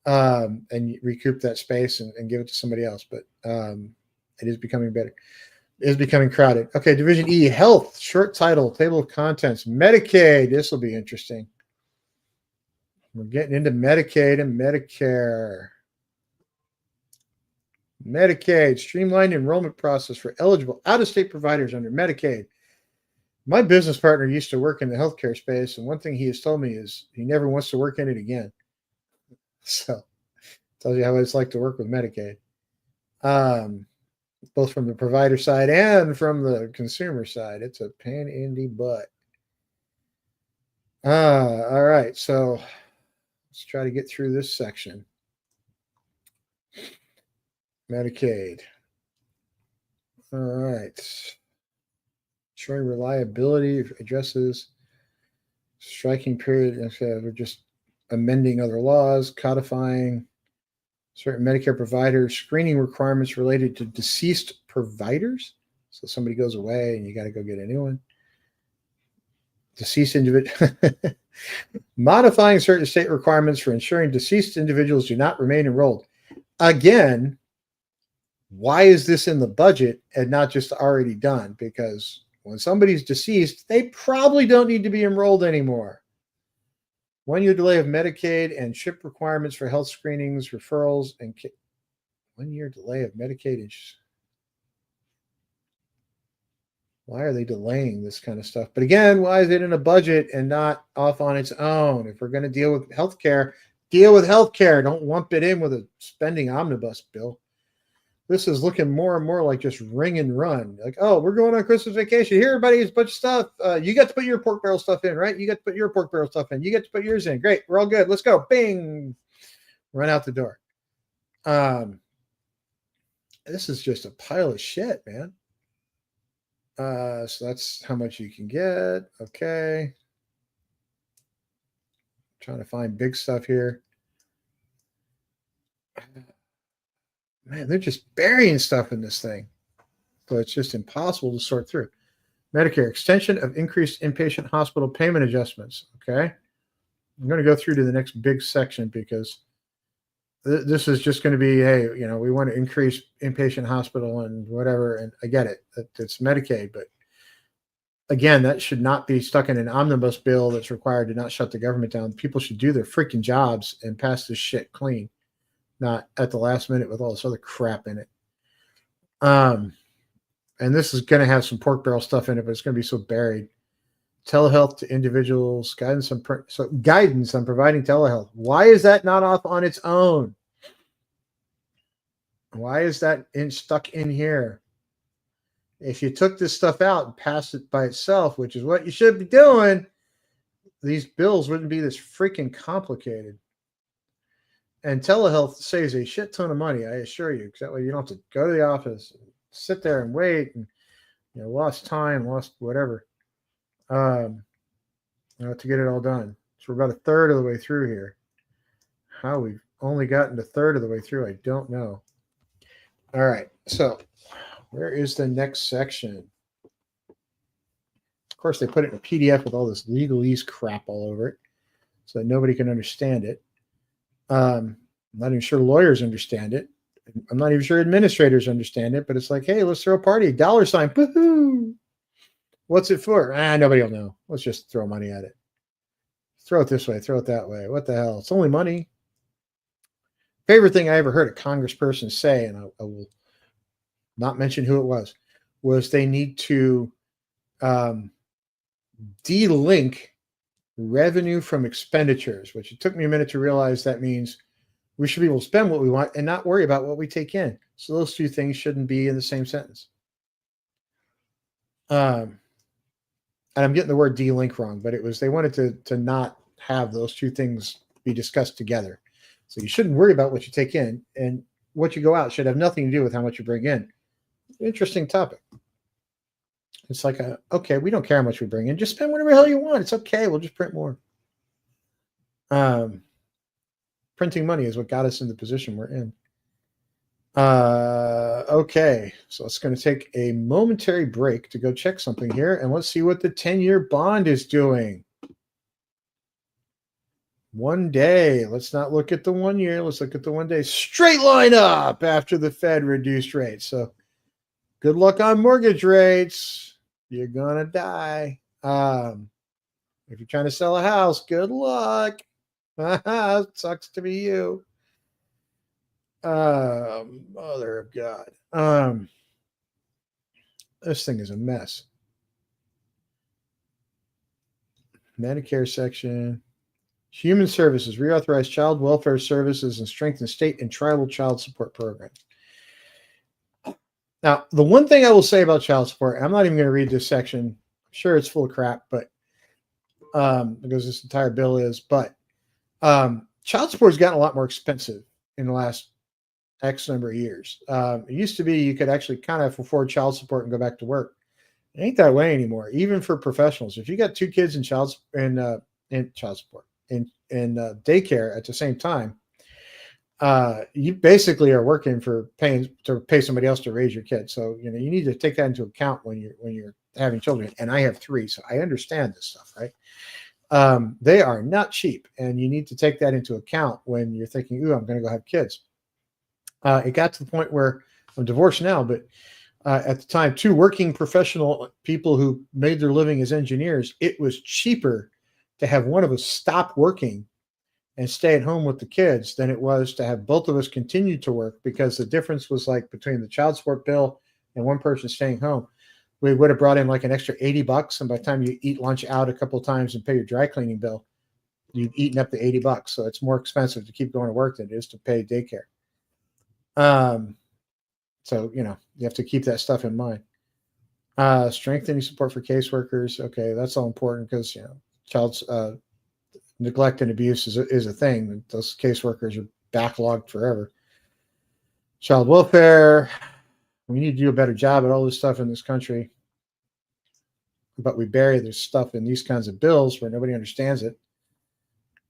And recoup that space and give it to somebody else. But it is becoming better. It is becoming crowded. Okay, Division E, Health, short title, table of contents, Medicaid. This will be interesting. We're getting into Medicaid and Medicare. Medicaid, streamlined enrollment process for eligible out-of-state providers under Medicaid. My business partner used to work in the healthcare space, and one thing he has told me is he never wants to work in it again. So, tells you how it's like to work with Medicaid. Both from the provider side and from the consumer side. It's a pain in the butt. All right. So let's try to get through this section. Medicaid. All right. Showing reliability addresses striking period. We're just amending other laws, codifying certain Medicare providers, screening requirements related to deceased providers. So somebody goes away and you got to go get a new one. Deceased individual. Modifying certain state requirements for ensuring deceased individuals do not remain enrolled. Again, why is this in the budget and not just already done? Because when somebody's deceased, they probably don't need to be enrolled anymore. 1 year delay of Medicaid and CHIP requirements for health screenings, referrals, and 1 year delay of Medicaid. Why are they delaying this kind of stuff? But again, why is it in a budget and not off on its own? If we're going to deal with healthcare, deal with healthcare. Don't lump it in with a spending omnibus bill. This is looking more and more like just ring and run. Like, oh, we're going on Christmas vacation. Here, everybody, is a bunch of stuff. You got to put your pork barrel stuff in, right? You got to put your pork barrel stuff in. You get to put yours in. Great. We're all good. Let's go. Bing. Run out the door. This is just a pile of shit, man. So that's how much you can get. Okay. Trying to find big stuff here. Man, they're just burying stuff in this thing. So it's just impossible to sort through. Medicare, extension of increased inpatient hospital payment adjustments. Okay. I'm going to go through to the next big section because this is just going to be, hey, we want to increase inpatient hospital and whatever. And I get it. It's Medicaid. But again, that should not be stuck in an omnibus bill that's required to not shut the government down. People should do their freaking jobs and pass this shit clean. Not at the last minute with all this other crap in it. And this is going to have some pork barrel stuff in it, but it's going to be so buried. Telehealth to individuals, guidance on providing telehealth. Why is that not off on its own? Why is that stuck in here? If you took this stuff out and passed it by itself, which is what you should be doing, these bills wouldn't be this freaking complicated. And telehealth saves a shit ton of money, I assure you, because that way you don't have to go to the office, and sit there and wait, and lost time, lost whatever, to get it all done. So we're about a third of the way through here. How we've only gotten a third of the way through, I don't know. All right, so where is the next section? Of course, they put it in a PDF with all this legalese crap all over it, so that nobody can understand it. I'm not even sure lawyers understand it. I'm not even sure administrators understand it, but it's like, hey, let's throw a party. $sign. Woohoo. What's it for? Nobody will know. Let's just throw money at it. Throw it this way, throw it that way. What the hell? It's only money. Favorite thing I ever heard a congressperson say, and I will not mention who it was they need to de-link revenue from expenditures, which it took me a minute to realize that means we should be able to spend what we want and not worry about what we take in. So those two things shouldn't be in the same sentence. And I'm getting the word de-link wrong, but it was they wanted to not have those two things be discussed together. So you shouldn't worry about what you take in, and what you go out should have nothing to do with how much you bring in. Interesting topic. It's like, okay, we don't care how much we bring in. Just spend whatever the hell you want. It's okay. We'll just print more. Printing money is what got us in the position we're in. Okay, so it's going to take a momentary break to go check something here, and let's see what the 10-year bond is doing. 1 day. Let's not look at the 1 year. Let's look at the 1 day. Straight line up after the Fed reduced rates. So good luck on mortgage rates. You're going to die. If you're trying to sell a house, good luck. Sucks to be you. Mother of God. This thing is a mess. Medicare section. Human Services, reauthorize child welfare services and strengthen state and tribal child support programs. Now, the one thing I will say about child support, I'm not even going to read this section. I'm sure it's full of crap, but because this entire bill is, but child support has gotten a lot more expensive in the last X number of years. It used to be you could actually kind of afford child support and go back to work. It ain't that way anymore, even for professionals. If you got 2 kids in child support, in daycare at the same time, you basically are working for pay somebody else to raise your kids. So you need to take that into account when you're having children. And I have 3, so I understand this stuff, right? They are not cheap, and you need to take that into account when you're thinking, "Ooh, I'm going to go have kids." It got to the point where I'm divorced now, but at the time, 2 working professional people who made their living as engineers, it was cheaper to have one of us stop working and stay at home with the kids than it was to have both of us continue to work, because the difference was like between the child support bill and one person staying home, we would have brought in like an extra $80. And by the time you eat lunch out a couple of times and pay your dry cleaning bill, you've eaten up the $80. So it's more expensive to keep going to work than it is to pay daycare. So, you have to keep that stuff in mind. Strengthening support for caseworkers. Okay. That's all important because, child's neglect and abuse is a thing. Those caseworkers are backlogged forever. Child welfare. We need to do a better job at all this stuff in this country. But we bury this stuff in these kinds of bills where nobody understands it.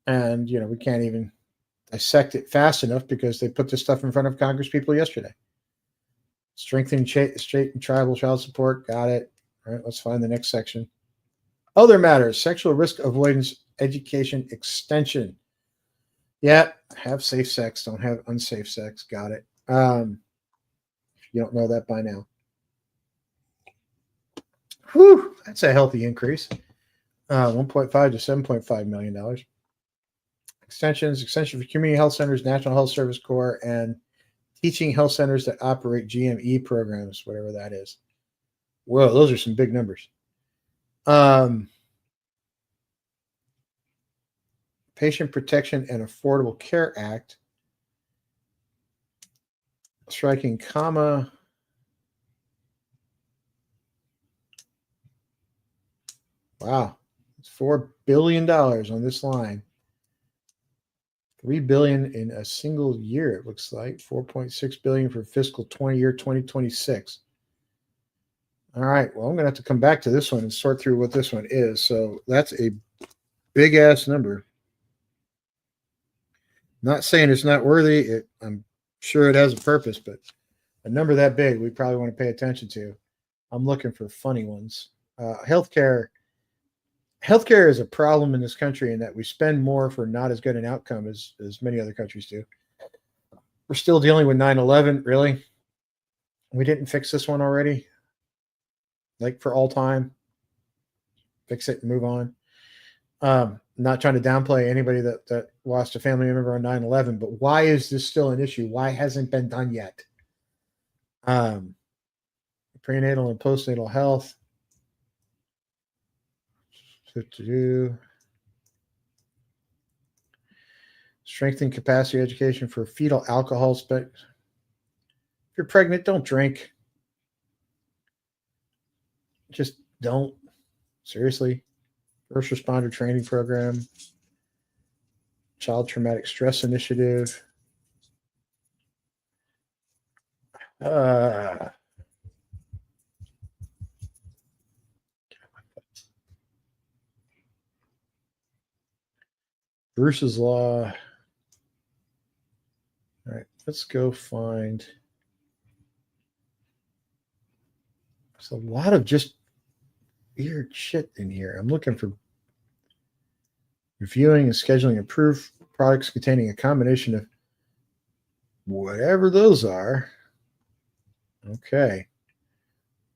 And, we can't even dissect it fast enough because they put this stuff in front of Congress people yesterday. Strengthening state and tribal child support. Got it. All right, let's find the next section. Other matters, sexual risk avoidance education extension. Yeah, have safe sex, don't have unsafe sex. Got it. If you don't know that by now. Whew, that's a healthy increase. 1.5 to $7.5 million. Extension for community health centers, National Health Service Corps, and teaching health centers that operate GME programs, whatever that is. Whoa, those are some big numbers. Patient Protection and Affordable Care Act, striking comma. Wow, it's $4 billion on this line. $3 billion in a single year, it looks like. $4.6 billion for fiscal 2026. All right, well, I'm going to have to come back to this one and sort through what this one is. So that's a big-ass number. Not saying it's not worthy. I'm sure it has a purpose, but a number that big, we probably want to pay attention to. I'm looking for funny ones. Healthcare is a problem in this country in that we spend more for not as good an outcome as many other countries do. We're still dealing with 9/11. Really? We didn't fix this one already? Like for all time? Fix it and move on. Not trying to downplay anybody that lost a family member on 9/11, but why is this still an issue? Why hasn't it been done yet? prenatal and postnatal health. Strengthen capacity education for fetal alcohol spec. If you're pregnant, don't drink. Just don't. Seriously. First responder training program. Child traumatic stress initiative. Bruce's Law. All right, let's go find. There's a lot of just weird shit in here. I'm looking for reviewing and scheduling approved products containing a combination of whatever those are. Okay.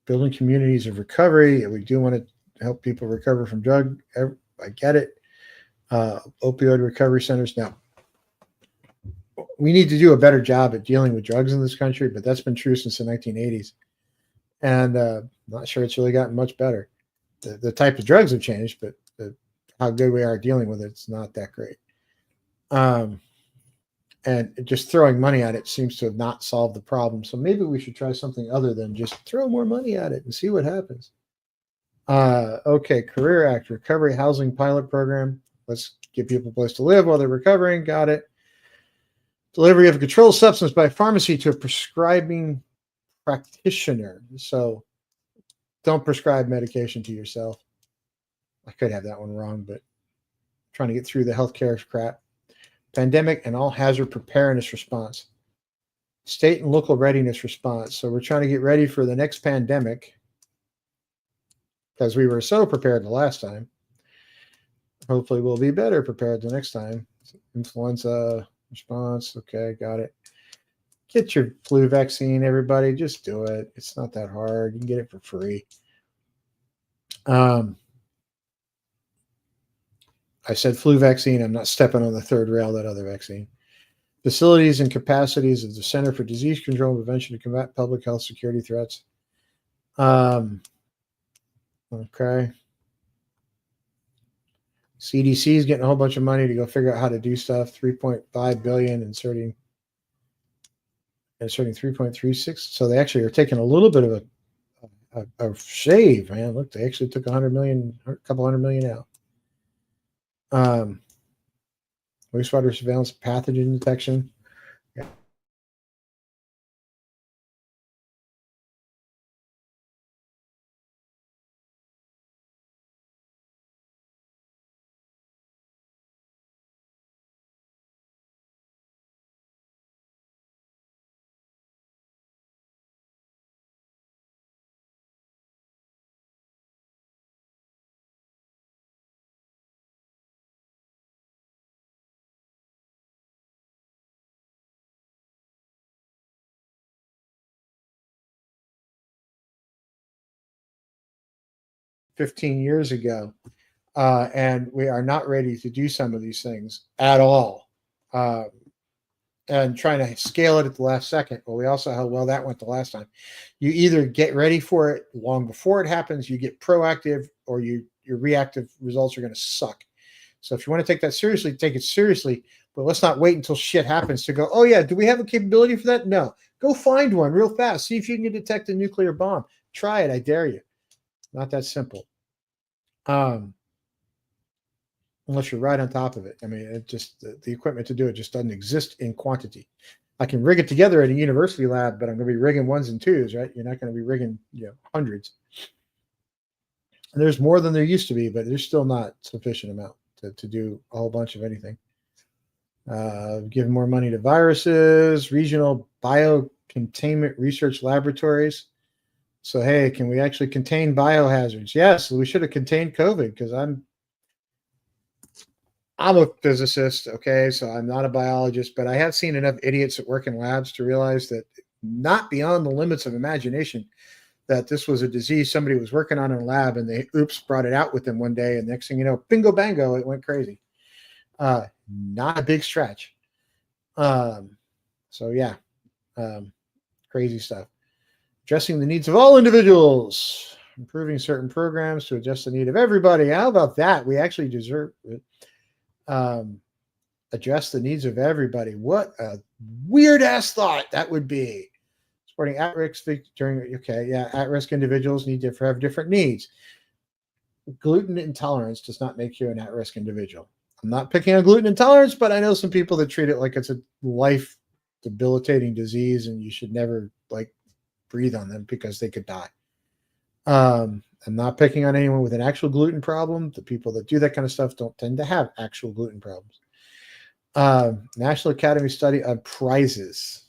Building communities of recovery. We do want to help people recover from drug. I get it. Opioid recovery centers. Now, we need to do a better job at dealing with drugs in this country, but that's been true since the 1980s. And I'm not sure it's really gotten much better. The type of drugs have changed, but how good we are dealing with it's not that great. And just throwing money at it seems to have not solved the problem. So maybe we should try something other than just throw more money at it and see what happens. Okay, Career Act, Recovery Housing Pilot Program. Let's give people a place to live while they're recovering. Got it. Delivery of a controlled substance by pharmacy to a prescribing practitioner. So don't prescribe medication to yourself. I could have that one wrong, but trying to get through the healthcare crap. Pandemic and all hazard preparedness response. State and local readiness response. So we're trying to get ready for the next pandemic because we were so prepared the last time. Hopefully we'll be better prepared the next time. Influenza response. Okay, got it. Get your flu vaccine, everybody. Just do it. It's not that hard. You can get it for free. I said flu vaccine. I'm not stepping on the third rail, that other vaccine. Facilities and capacities of the Center for Disease Control and Prevention to combat public health security threats. Okay. CDC is getting a whole bunch of money to go figure out how to do stuff. 3.5 billion inserting 3.36. So they actually are taking a little bit of a shave, man. Look, they actually took a couple hundred million out. Wastewater surveillance, pathogen detection. Yeah. $15 years ago, and we are not ready to do some of these things at all. And trying to scale it at the last second. Well, we also how well that went the last time. You either get ready for it long before it happens, you get proactive, or your reactive results are going to suck. So if you want to take that seriously, take it seriously. But let's not wait until shit happens to go, oh yeah, do we have a capability for that? No. Go find one real fast. See if you can detect a nuclear bomb. Try it. I dare you. Not that simple. Unless you're right on top of it. I mean, it just the equipment to do it just doesn't exist in quantity. I can rig it together at a university lab, but I'm going to be rigging ones and twos, right? You're not going to be rigging, hundreds. And there's more than there used to be, but there's still not sufficient amount to do a whole bunch of anything. Give more money to viruses, regional biocontainment research laboratories. So, hey, can we actually contain biohazards? Yes, we should have contained COVID because I'm a physicist, okay, so I'm not a biologist, but I have seen enough idiots that work in labs to realize that not beyond the limits of imagination that this was a disease somebody was working on in a lab and they brought it out with them one day, and next thing you know, bingo bango, it went crazy. Not a big stretch. So yeah, crazy stuff. Addressing the needs of all individuals, improving certain programs to adjust the need of everybody. How about that? We actually deserve it. Address the needs of everybody. What a weird ass thought that would be. Supporting at-risk at-risk individuals need to have different needs. Gluten intolerance does not make you an at-risk individual. I'm not picking on gluten intolerance, but I know some people that treat it like it's a life debilitating disease and you should never breathe on them because they could die. I'm not picking on anyone with an actual gluten problem. The people that do that kind of stuff don't tend to have actual gluten problems. National Academy study on prizes.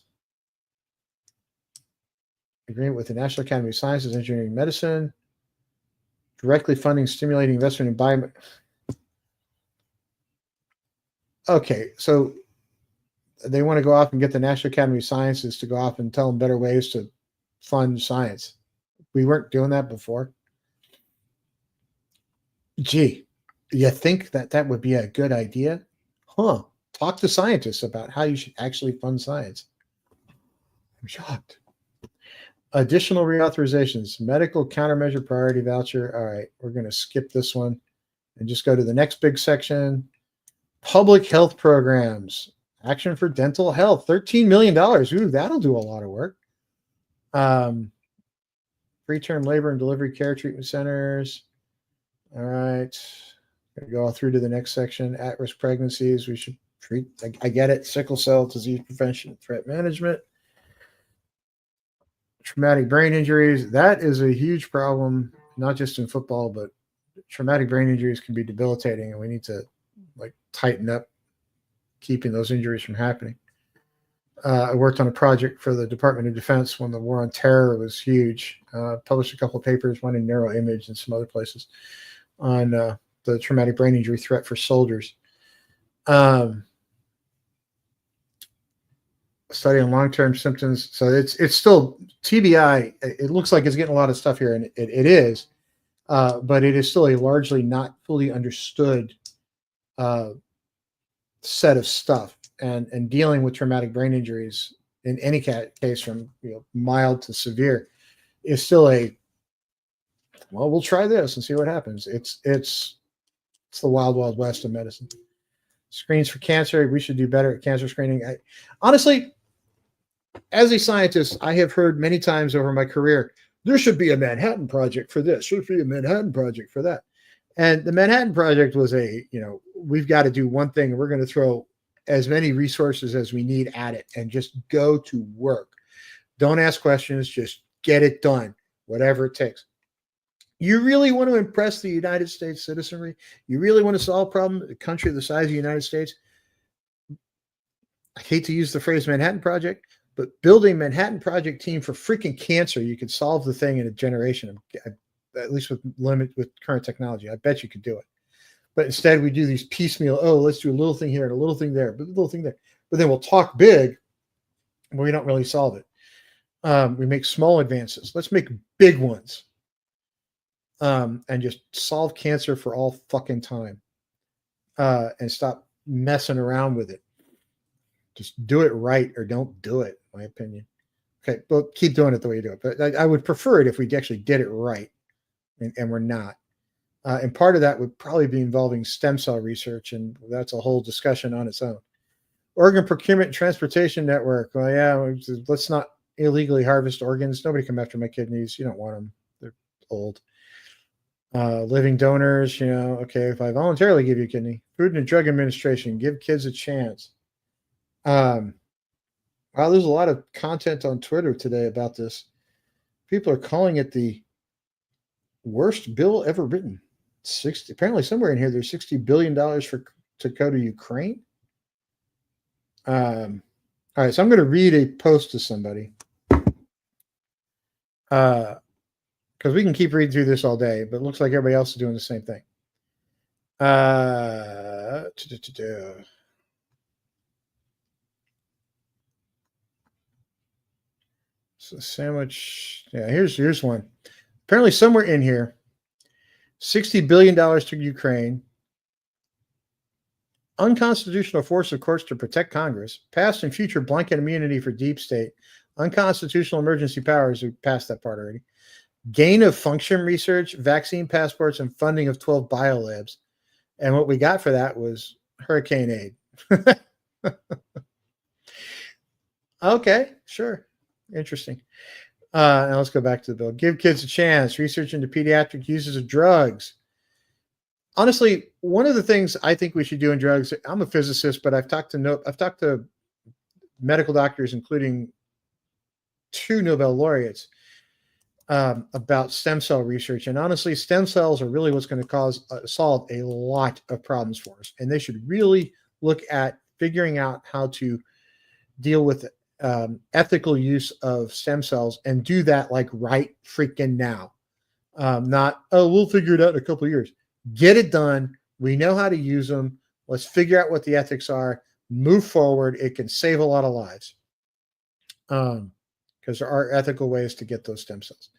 Agreement with the National Academy of Sciences, Engineering, and Medicine. Directly funding, stimulating investment in bio. Okay, so they want to go off and get the National Academy of Sciences to go off and tell them better ways to fund science. We weren't doing that before. Gee, you think that would be a good idea? Huh. Talk to scientists about how you should actually fund science. I'm shocked. Additional reauthorizations, medical countermeasure priority voucher. All right, we're going to skip this one and just go to the next big section. Public health programs, action for dental health, $13 million. Ooh, that'll do a lot of work. Preterm labor and delivery care treatment centers. All right, going to go through to the next section. At-risk pregnancies, we should treat. I get it. Sickle cell disease prevention, threat management. Traumatic brain injuries, that is a huge problem, not just in football, but traumatic brain injuries can be debilitating, and we need to tighten up keeping those injuries from happening. I worked on a project for the Department of Defense when the war on terror was huge. Published a couple of papers, one in Neuroimage and some other places, on the traumatic brain injury threat for soldiers. Study on long-term symptoms. So it's still TBI. It looks like it's getting a lot of stuff here, and it is, but it is still a largely not fully understood set of stuff. And dealing with traumatic brain injuries in any case, from mild to severe, is still we'll try this and see what happens. It's the wild, wild west of medicine. Screens for cancer. We should do better at cancer screening. Honestly, as a scientist, I have heard many times over my career, there should be a Manhattan Project for this, should be a Manhattan Project for that. And the Manhattan Project was we've got to do one thing, and we're going to throw as many resources as we need at it and just go to work. Don't ask questions, just get it done, whatever it takes. You really want to impress the United States citizenry? You really want to solve a problem in a country the size of the United States? I hate to use the phrase Manhattan Project, but build a Manhattan Project team for freaking cancer. You could solve the thing in a generation, at least with current technology. I bet you could do it. But instead, we do these piecemeal. Oh, let's do a little thing here and a little thing there, but a little thing there. But then we'll talk big, but we don't really solve it. We make small advances. Let's make big ones, and just solve cancer for all fucking time, and stop messing around with it. Just do it right or don't do it, in my opinion. Okay, but keep doing it the way you do it. But I would prefer it if we actually did it right, and we're not. And part of that would probably be involving stem cell research, and that's a whole discussion on its own. Organ Procurement and Transportation Network. Well, yeah, let's not illegally harvest organs. Nobody come after my kidneys. You don't want them. They're old. Living donors, okay, if I voluntarily give you a kidney. Food and Drug Administration, give kids a chance. Wow, there's a lot of content on Twitter today about this. People are calling it the worst bill ever written. Apparently somewhere in here, there's $60 billion to go to Ukraine. All right, so I'm going to read a post to somebody. Because we can keep reading through this all day, but it looks like everybody else is doing the same thing. So sandwich. Yeah, here's one. Apparently somewhere in here, $60 billion to Ukraine. Unconstitutional force of courts to protect Congress. Past and future blanket immunity for deep state. Unconstitutional emergency powers, we passed that part already. Gain of function research, vaccine passports, and funding of 12 biolabs. And what we got for that was hurricane aid. Okay, sure. Interesting. Now let's go back to the bill. Give kids a chance. Research into pediatric uses of drugs. Honestly, one of the things I think we should do in drugs, I'm a physicist, but I've talked to medical doctors, including 2 Nobel laureates, about stem cell research. And honestly, stem cells are really what's going to solve a lot of problems for us. And they should really look at figuring out how to deal with ethical use of stem cells and do that like right freaking now. Not, oh, we'll figure it out in a couple of years. Get it done. We know how to use them. Let's figure out what the ethics are. Move forward. It can save a lot of lives. Because there are ethical ways to get those stem cells.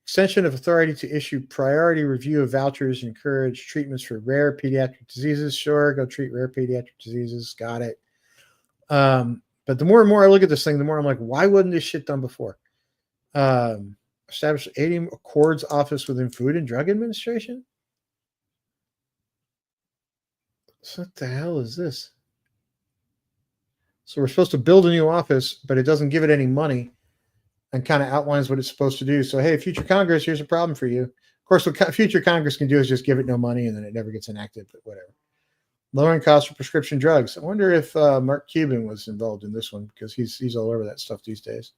Extension of authority to issue priority review of vouchers, encourage treatments for rare pediatric diseases. Sure, go treat rare pediatric diseases. Got it. But the more and more I look at this thing, the more I'm like, why wasn't this shit done before? Establish 80 Accords office within Food and Drug Administration? So what the hell is this? So we're supposed to build a new office, but it doesn't give it any money and kind of outlines what it's supposed to do. So, hey, future Congress, here's a problem for you. Of course, what future Congress can do is just give it no money and then it never gets enacted, but whatever. Lowering costs for prescription drugs. I wonder if Mark Cuban was involved in this one because he's all over that stuff these days.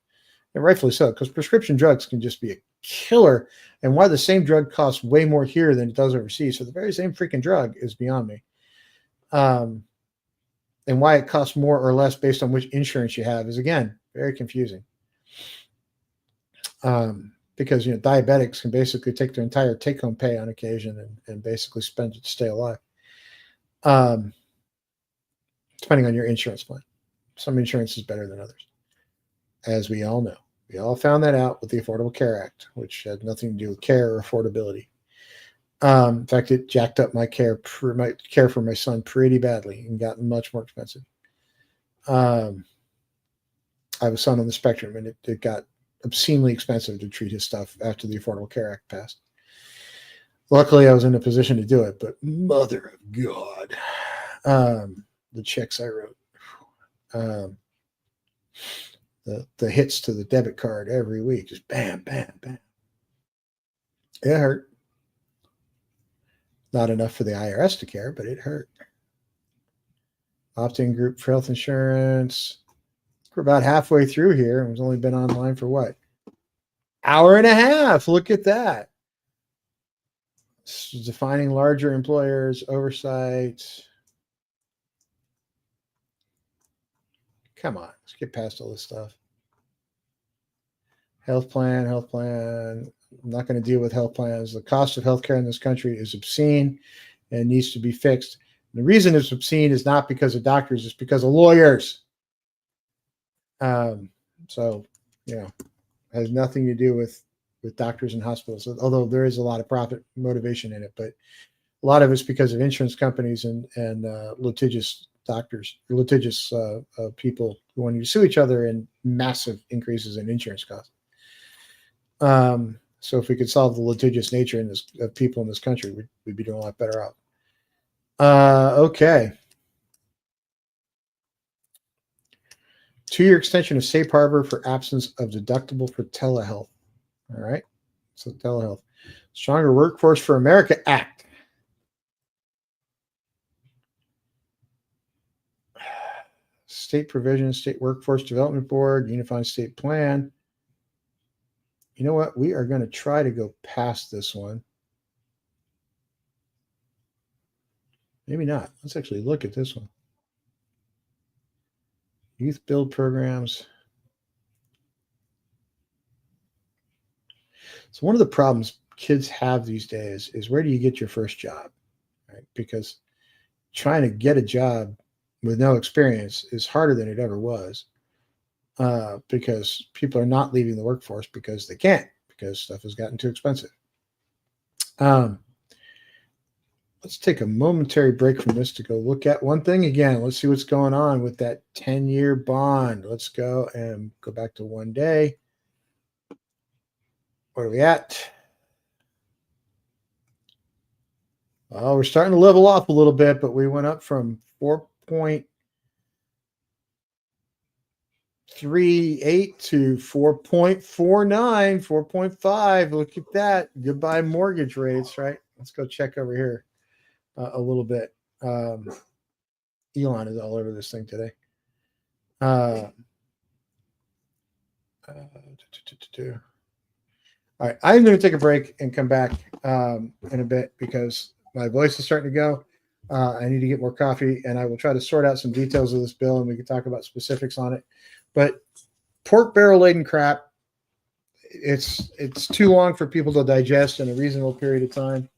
And rightfully so, because prescription drugs can just be a killer. And why the same drug costs way more here than it does overseas for the very same freaking drug is beyond me. And why it costs more or less based on which insurance you have is, again, very confusing. Because, diabetics can basically take their entire take-home pay on occasion and basically spend it to stay alive. Depending on your insurance plan. Some insurance is better than others, as we all know. We all found that out with the Affordable Care Act, which had nothing to do with care or affordability. In fact, it jacked up my care for my son pretty badly and got much more expensive. I have a son on the spectrum, and it got obscenely expensive to treat his stuff after the Affordable Care Act passed. Luckily, I was in a position to do it, but mother of God, the checks I wrote, the hits to the debit card every week, just bam, bam, bam. It hurt. Not enough for the IRS to care, but it hurt. Opt-in group for health insurance. We're about halfway through here, and we've only been online for what? Hour and a half. Look at that. Defining larger employers, oversight. Come on, let's get past all this stuff. Health plan. I'm not going to deal with health plans. The cost of healthcare in this country is obscene and needs to be fixed. And the reason it's obscene is not because of doctors, it's because of lawyers. So, has nothing to do with doctors and hospitals, although there is a lot of profit motivation in it, but a lot of it's because of insurance companies and litigious doctors, litigious people who want to sue each other and massive increases in insurance costs. So if we could solve the litigious nature of people in this country, we'd be doing a lot better off. Okay. 2-year extension of safe harbor for absence of deductible for telehealth. All right. So telehealth. Stronger Workforce for America Act. State provision, State Workforce Development Board, Unified State Plan. You know what? We are going to try to go past this one. Maybe not. Let's actually look at this one. Youth build programs. So one of the problems kids have these days is, where do you get your first job? Right? Because trying to get a job with no experience is harder than it ever was, because people are not leaving the workforce because they can't, because stuff has gotten too expensive. let's take a momentary break from this to go look at one thing again. Let's see what's going on with that 10-year bond. Let's go and go back to 1 day. Where are we at? Oh, we're starting to level off a little bit, but we went up from 4.38 to 4.49, 4.5. Look at that. Goodbye mortgage rates, right? Let's go check over here a little bit. Elon is all over this thing today. All right, I'm going to take a break and come back in a bit because my voice is starting to go. I need to get more coffee, and I will try to sort out some details of this bill, and we can talk about specifics on it. But pork barrel laden crap, it's too long for people to digest in a reasonable period of time.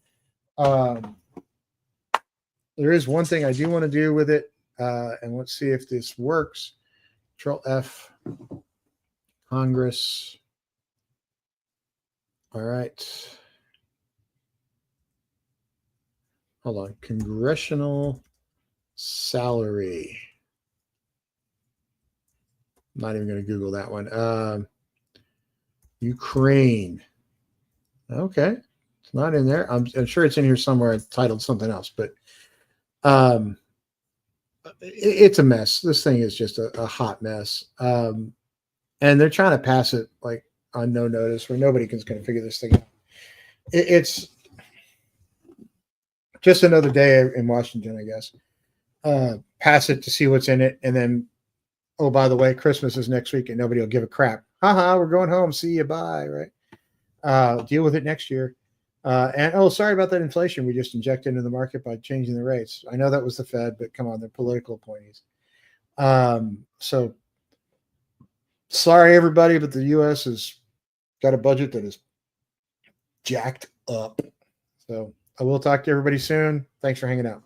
There is one thing I do want to do with it, and let's see if this works. Control F, Congress. All right. Hold on. Congressional salary. I'm not even going to Google that one. Ukraine. Okay. It's not in there. I'm sure it's in here somewhere. It's titled something else, but it's a mess. This thing is just a hot mess. And they're trying to pass it like on no notice where nobody can kind of figure this thing out. It's just another day in Washington, I guess. Pass it to see what's in it. And then, oh, by the way, Christmas is next week and nobody will give a crap. Haha, we're going home. See you. Bye. Right. Deal with it next year. And, oh, sorry about that inflation we just injected into the market by changing the rates. I know that was the Fed, but come on, they're political appointees. So sorry, everybody, but the U.S. has got a budget that is jacked up. So I will talk to everybody soon. Thanks for hanging out.